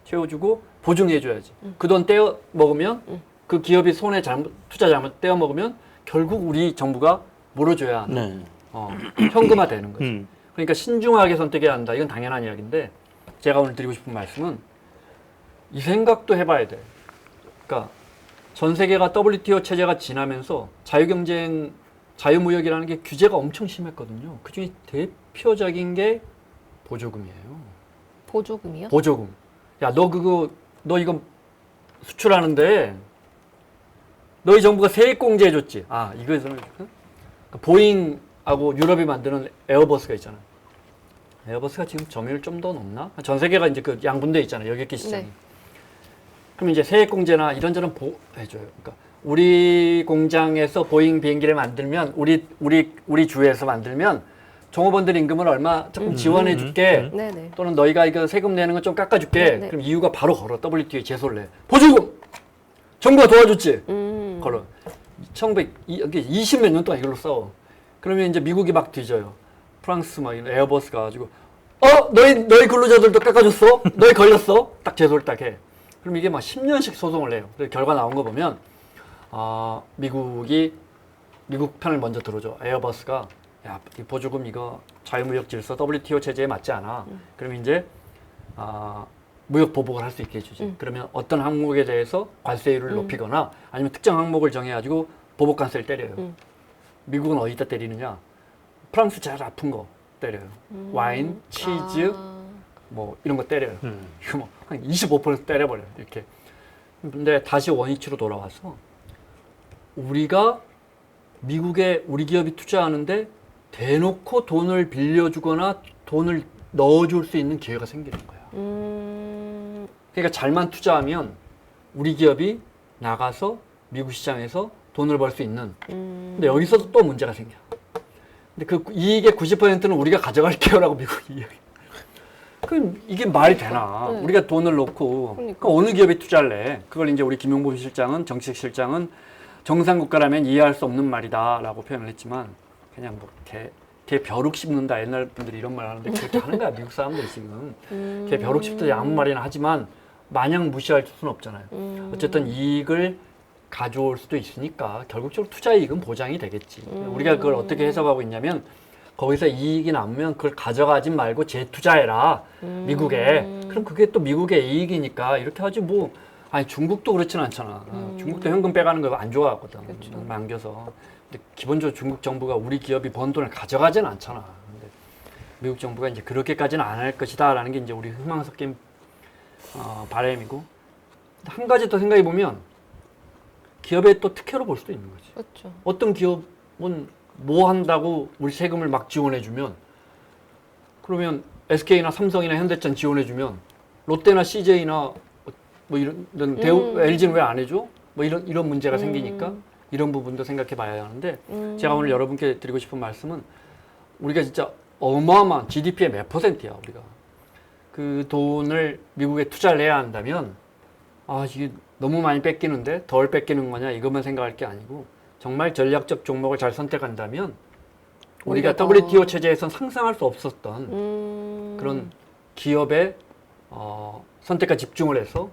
채워주고 보증해줘야지. 그 돈 떼어 먹으면 그 기업이 손에 투자 잘못 떼어 먹으면 결국 우리 정부가 물어줘야 하는 네. 현금화되는 거지. 그러니까 신중하게 선택해야 한다. 이건 당연한 이야기인데 제가 오늘 드리고 싶은 말씀은 이 생각도 해봐야 돼. 그러니까 전 세계가 WTO 체제가 지나면서 자유경쟁, 자유무역이라는 게 규제가 엄청 심했거든요. 그중에 대표적인 게 보조금이에요. 보조금이요? 보조금. 야, 너 이거 수출하는데 너희 정부가 세액공제 해줬지. 이거 설명해줄까? 보잉하고 유럽이 만드는 에어버스가 있잖아. 에어버스가 지금 점유율 좀 더 높나? 전 세계가 이제 그 양분돼 있잖아요. 여객기 시장이. 네. 그럼 이제 세액공제나 이런저런 해줘요. 그러니까 우리 공장에서 보잉 비행기를 만들면 우리 주에서 만들면 종업원들 임금을 얼마 조금 지원해줄게. 네네. 또는 너희가 이거 세금 내는 거 좀 깎아줄게. 네네. 그럼 그럼 EU가 바로 걸어. WTO에 제소를 내. 보조금! 정부가 도와줬지. 걸어. 20몇 년 동안 이걸로 싸워. 그러면 이제 미국이 막 뒤져요. 프랑스 막 에어버스 가가지고 너희 근로자들도 깎아줬어? 너희 걸렸어? 딱 제소를 딱 해. 그럼 이게 막 10년씩 소송을 해요. 그래서 결과 나온 거 보면 미국 편을 먼저 들어줘. 에어버스가 이 보조금 이거 자유무역 질서 WTO 체제에 맞지 않아. 그러면 이제 무역 보복을 할 수 있게 해주지. 그러면 어떤 항목에 대해서 관세율을 높이거나 아니면 특정 항목을 정해가지고 보복 관세를 때려요. 미국은 어디다 때리느냐? 프랑스 제일 아픈 거 때려요. 와인, 치즈, 뭐 이런 거 때려요. 이거 뭐 한 25% 때려버려요. 이렇게. 근데 다시 원위치로 돌아와서 우리가 미국에 우리 기업이 투자하는데 대놓고 돈을 빌려주거나 돈을 넣어줄 수 있는 기회가 생기는 거야. 그러니까 잘만 투자하면 우리 기업이 나가서 미국 시장에서 돈을 벌 수 있는. 근데 여기서도 또 문제가 생겨. 근데 그 이익의 90%는 우리가 가져갈게요라고 미국이 이야기. 그럼 이게 말이 되나? 네. 우리가 돈을 놓고 그러니까. 그럼 어느 기업에 투자할래? 그걸 이제 우리 김용범 실장은 정책실장은 정상국가라면 이해할 수 없는 말이다라고 표현을 했지만 그냥 뭐 걔 벼룩 씹는다. 옛날 분들이 이런 말 하는데 그렇게 하는 거야. 미국 사람들이 지금. 걔 벼룩 씹듯이 아무 말이나 하지만 마냥 무시할 수는 없잖아요. 어쨌든 이익을 가져올 수도 있으니까 결국적으로 투자 이익은 보장이 되겠지. 우리가 그걸 어떻게 해석하고 있냐면 거기서 이익이 남으면 그걸 가져가지 말고 재투자해라. 미국에. 그럼 그게 또 미국의 이익이니까 이렇게 하지 뭐. 아니 중국도 그렇지는 않잖아. 중국도 현금 빼가는 거 안 좋아하거든. 그쵸. 남겨서. 근데 기본적으로 중국 정부가 우리 기업이 번 돈을 가져가지는 않잖아. 근데 미국 정부가 이제 그렇게까지는 안 할 것이다라는 게 이제 우리 희망 섞인 바람이고. 한 가지 더 생각해 보면 기업의 또 특혜로 볼 수도 있는 거지. 그렇죠. 어떤 기업은 뭐 한다고 우리 세금을 막 지원해주면 그러면 SK나 삼성이나 현대차 지원해주면 롯데나 CJ나 뭐 이런 대우, LG는 왜 안 해줘? 뭐 이런 문제가 생기니까 이런 부분도 생각해 봐야 하는데 제가 오늘 여러분께 드리고 싶은 말씀은 우리가 진짜 어마어마한 GDP의 몇 %야 우리가 그 돈을 미국에 투자를 해야 한다면 이게 너무 많이 뺏기는데 덜 뺏기는 거냐 이것만 생각할 게 아니고 정말 전략적 종목을 잘 선택한다면 우리가 WTO 체제에선 상상할 수 없었던 그런 기업의 선택과 집중을 해서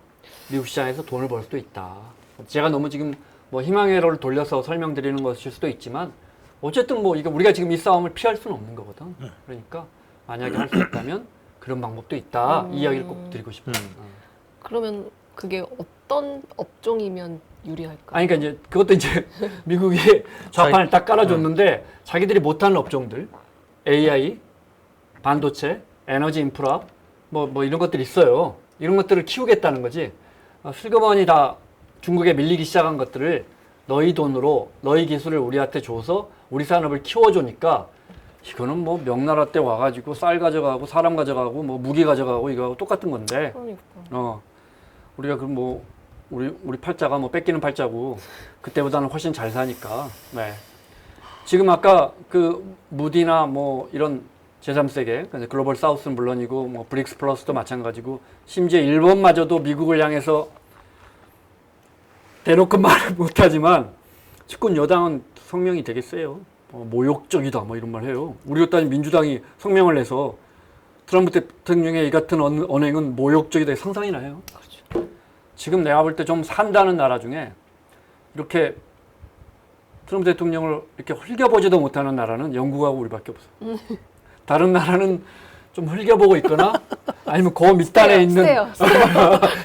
미국 시장에서 돈을 벌 수도 있다. 제가 너무 지금 뭐 희망회로를 돌려서 설명드리는 것일 수도 있지만 어쨌든 뭐 이게 우리가 지금 이 싸움을 피할 수는 없는 거거든. 그러니까 만약에 할 수 있다면 그런 방법도 있다. 이 이야기를 꼭 드리고 싶어요. 그러면 그게 어떤 업종이면 유리할까? 아니, 그러니까 이제 그것도 이제 미국이 좌판을 딱 깔아줬는데 자기들이 못하는 업종들, AI, 반도체, 에너지 인프라, 뭐 이런 것들이 있어요. 이런 것들을 키우겠다는 거지. 슬그머니 다 중국에 밀리기 시작한 것들을 너희 돈으로, 너희 기술을 우리한테 줘서 우리 산업을 키워주니까 이거는 뭐 명나라 때 와가지고 쌀 가져가고 사람 가져가고 뭐 무기 가져가고 이거하고 똑같은 건데. 그러니까. 우리가 그럼 뭐 우리 팔자가 뭐 뺏기는 팔자고 그때보다는 훨씬 잘 사니까. 네. 지금 아까 그 무디나 뭐 이런 제3세계 글로벌 사우스는 물론이고 뭐 브릭스 플러스도 마찬가지고 심지어 일본마저도 미국을 향해서 대놓고 말을 못하지만 집권 여당은 성명이 되게 세요. 모욕적이다 뭐 이런 말 해요. 우리 같은 민주당이 성명을 내서 트럼프 대통령의 이 같은 언행은 모욕적이다 상상이나 해요. 지금 내가 볼 때 좀 산다는 나라 중에 이렇게 트럼프 대통령을 이렇게 흘겨보지도 못하는 나라는 영국하고 우리밖에 없어. 다른 나라는 좀 흘겨보고 있거나 아니면 그 밑단에 있는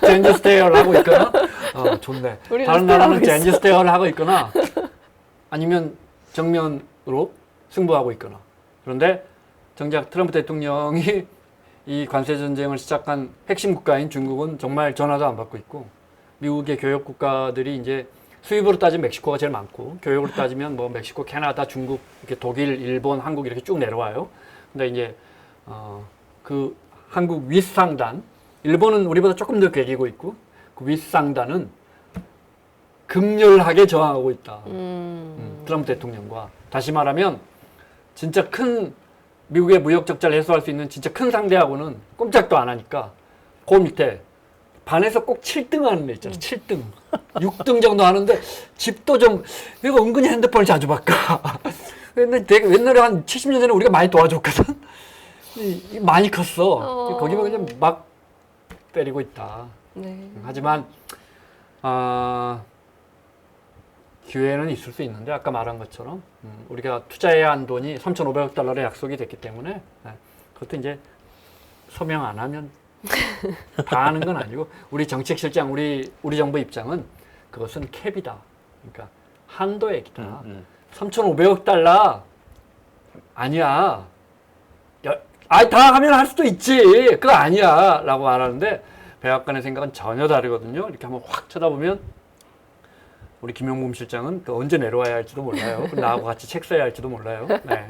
젠지 스테이어를 하고 있거나 좋네. 다른 나라는 젠지 스테이어를 하고 있거나 아니면 정면으로 승부하고 있거나. 그런데 정작 트럼프 대통령이 이 관세 전쟁을 시작한 핵심 국가인 중국은 정말 전화도 안 받고 있고 미국의 교역 국가들이 이제 수입으로 따지면 멕시코가 제일 많고 교역으로 따지면 뭐 멕시코, 캐나다, 중국, 이렇게 독일, 일본, 한국 이렇게 쭉 내려와요. 근데 이제 그 한국 윗상단, 일본은 우리보다 조금 더 괴기고 있고 그 윗상단은 극렬하게 저항하고 있다. 트럼프 대통령과. 다시 말하면 진짜 큰 미국의 무역 적자를 해소할 수 있는 진짜 큰 상대하고는 꼼짝도 안 하니까 그 밑에 반에서 꼭 7등 하는 애 있잖아. 7등. 6등 정도 하는데 집도 좀 이거 은근히 핸드폰을 자주 바꿔. 근데 되게 옛날에 한 70년 전에 우리가 많이 도와줬거든. 많이 컸어. 거기만 그냥 막 때리고 있다. 네. 하지만 기회는 있을 수 있는데 아까 말한 것처럼 우리가 투자해야 한 돈이 3,500억 달러의 약속이 됐기 때문에 그것도 이제 서명 안 하면 다 하는 건 아니고 우리 정책실장, 우리 정부 입장은 그것은 캡이다. 그러니까 한도액이다. 3,500억 달러 아니야. 다 하면 할 수도 있지. 그거 아니야. 라고 말하는데 백악관의 생각은 전혀 다르거든요. 이렇게 한번 확 쳐다보면 우리 김용범 실장은 그 언제 내려와야 할지도 몰라요. 나하고 같이 책 써야 할지도 몰라요. 네.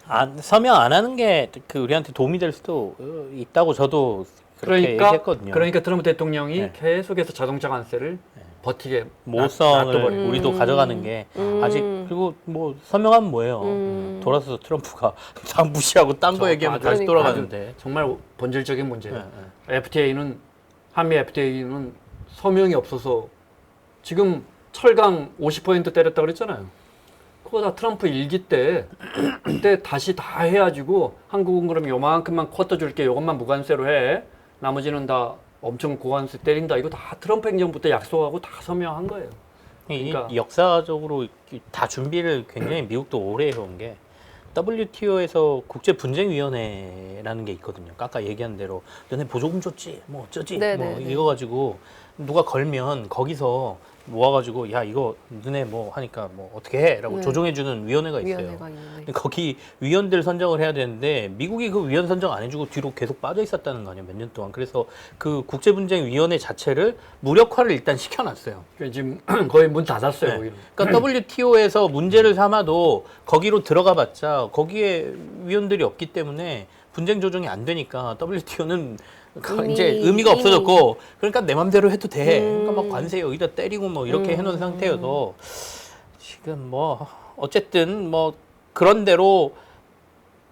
그러니까, 서명 안 하는 게 그 우리한테 도움이 될 수도 있다고 저도 그렇게 얘기했거든요. 그러니까 트럼프 대통령이 네. 계속해서 자동차 관세를 버티게 모성을 놔둬버리고. 우리도 가져가는 게 아직 그리고 뭐 서명하면 뭐예요. 돌아서서 트럼프가 다 무시하고 딴 거 얘기하면 다시 돌아가는데 정말 본질적인 문제예요. 네. FTA는 한미 FTA는 서명이 없어서 지금 철강 50% 때렸다 그랬잖아요. 그거 다 트럼프 일기 때 그때 다시 다 해가지고 한국은 그럼 요만큼만 쿼터 줄게 요것만 무관세로 해 나머지는 다 엄청 고관세 때린다 이거 다 트럼프 행정부터 약속하고 다 서명한 거예요. 그러니까 역사적으로 다 준비를 굉장히 미국도 오래 해온 게 WTO에서 국제분쟁위원회라는 게 있거든요. 아까 얘기한 대로 너네 보조금 줬지 뭐 어쩌지 뭐 이거 가지고 누가 걸면 거기서 모아가지고 야 이거 너네 뭐 하니까 뭐 어떻게 해라고 조정해주는 위원회가 있어요. 거기 위원들 선정을 해야 되는데 미국이 그 위원 선정 안 해주고 뒤로 계속 빠져 있었다는 거 아니에요 몇 년 동안. 그래서 그 국제분쟁위원회 자체를 무력화를 일단 시켜놨어요. 지금 거의 문 닫았어요. 네. 그러니까 WTO에서 문제를 삼아도 거기로 들어가봤자 거기에 위원들이 없기 때문에 분쟁 조정이 안 되니까 WTO는 이제 의미가 없어졌고 그러니까 내 맘대로 해도 돼. 그러니까 막 관세 여기다 때리고 뭐 이렇게 해놓은 상태여서 지금 뭐 어쨌든 뭐 그런 대로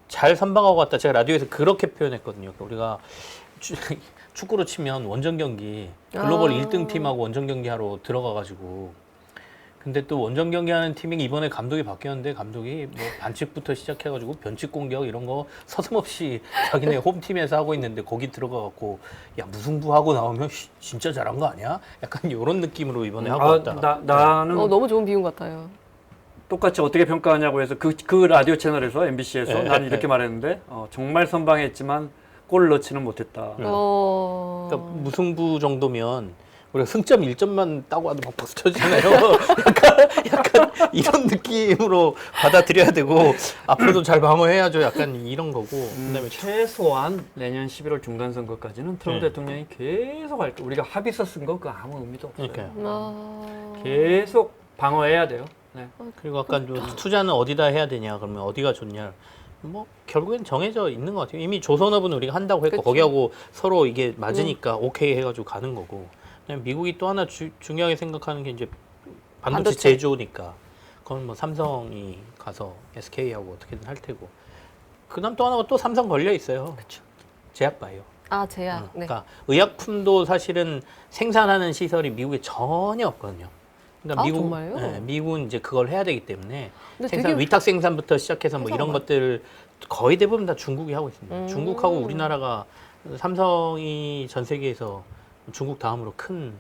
잘 선방하고 갔다. 제가 라디오에서 그렇게 표현했거든요. 우리가 축구로 치면 원정 경기 글로벌 1등 팀하고 원정 경기 하러 들어가가지고 근데 또 원정 경기하는 팀이 이번에 감독이 바뀌었는데 감독이 뭐 반칙부터 시작해가지고 변칙 공격 이런 거 서슴없이 자기네 홈팀에서 하고 있는데 거기 들어가갖고 야 무승부하고 나오면 진짜 잘한 거 아니야? 약간 이런 느낌으로 이번에 하고 왔다. 나는 너무 좋은 비유 같아요. 똑같이 어떻게 평가하냐고 해서 그 라디오 채널에서 MBC에서 네. 나는 이렇게 말했는데 정말 선방했지만 골을 넣지는 못했다. 그러니까 무승부 정도면 우리가 승점 1점만 따고 와도 막 박수 쳐주잖아요. 약간 이런 느낌으로 받아들여야 되고 앞으로도 잘 방어해야죠. 약간 이런 거고. 그다음에 최소한 내년 11월 중간 선거까지는 트럼프 네. 대통령이 계속 할 거. 우리가 합의서 쓴 거 그 아무 의미도 없어요. 그러니까요. 계속 방어해야 돼요. 네. 그리고 약간 좀 투자는 어디다 해야 되냐 그러면 어디가 좋냐 뭐 결국엔 정해져 있는 것 같아요. 이미 조선업은 우리가 한다고 했고 그쵸. 거기하고 서로 이게 맞으니까 오케이 해가지고 가는 거고 그냥 미국이 또 하나 중요하게 생각하는 게 이제 반도체 반도체. 제조니까 그건 뭐 삼성이 가서 SK하고 어떻게든 할 테고 그다음 또 하나가 또 삼성 걸려 있어요. 그렇죠. 제약바이오. 제약. 네. 그러니까 의약품도 사실은 생산하는 시설이 미국에 전혀 없거든요. 그러니까 정말요? 네, 미국은 이제 그걸 해야 되기 때문에 근데 생산 되게 위탁 생산부터 시작해서 뭐 이런 회사가 것들 거의 대부분 다 중국이 하고 있습니다. 중국하고 우리나라가 삼성이 전 세계에서 중국 다음으로 큰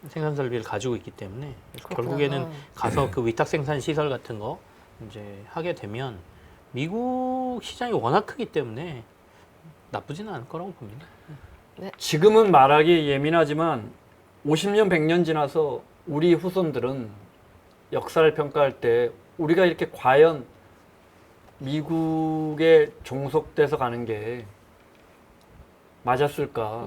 생산 설비를 가지고 있기 때문에 결국에는 가서 그 위탁 생산 시설 같은 거 이제 하게 되면 미국 시장이 워낙 크기 때문에 나쁘지는 않을 거라고 봅니다. 지금은 말하기 예민하지만 50년, 100년 지나서 우리 후손들은 역사를 평가할 때 우리가 이렇게 과연 미국에 종속돼서 가는 게 맞았을까?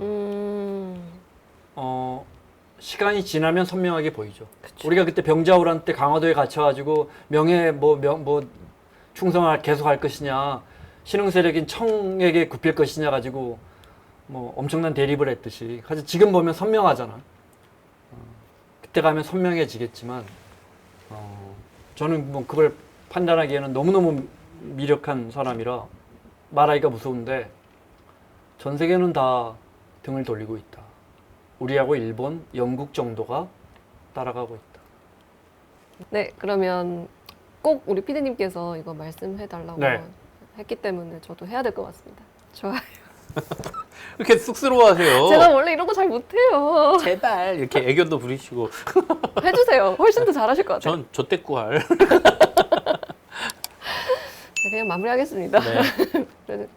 시간이 지나면 선명하게 보이죠. 우리가 그때 병자호란 때 강화도에 갇혀가지고 충성을 계속 할 것이냐, 신흥 세력인 청에게 굽힐 것이냐 가지고 뭐 엄청난 대립을 했듯이. 사실 지금 보면 선명하잖아. 그때 가면 선명해지겠지만, 저는 뭐 그걸 판단하기에는 너무너무 미력한 사람이라 말하기가 무서운데, 전 세계는 다 등을 돌리고 있다. 우리하고 일본, 영국 정도가 따라가고 있다. 네, 그러면 꼭 우리 피디님께서 이거 말씀해달라고 네. 했기 때문에 저도 해야 될 것 같습니다. 좋아요. 이렇게 쑥스러워하세요. 제가 원래 이런 거 잘 못해요. 제발 이렇게 애교도 부리시고 해주세요. 훨씬 더 잘하실 것 같아요. 전 조태꾸할. 네, 그냥 마무리하겠습니다. 네. 그래도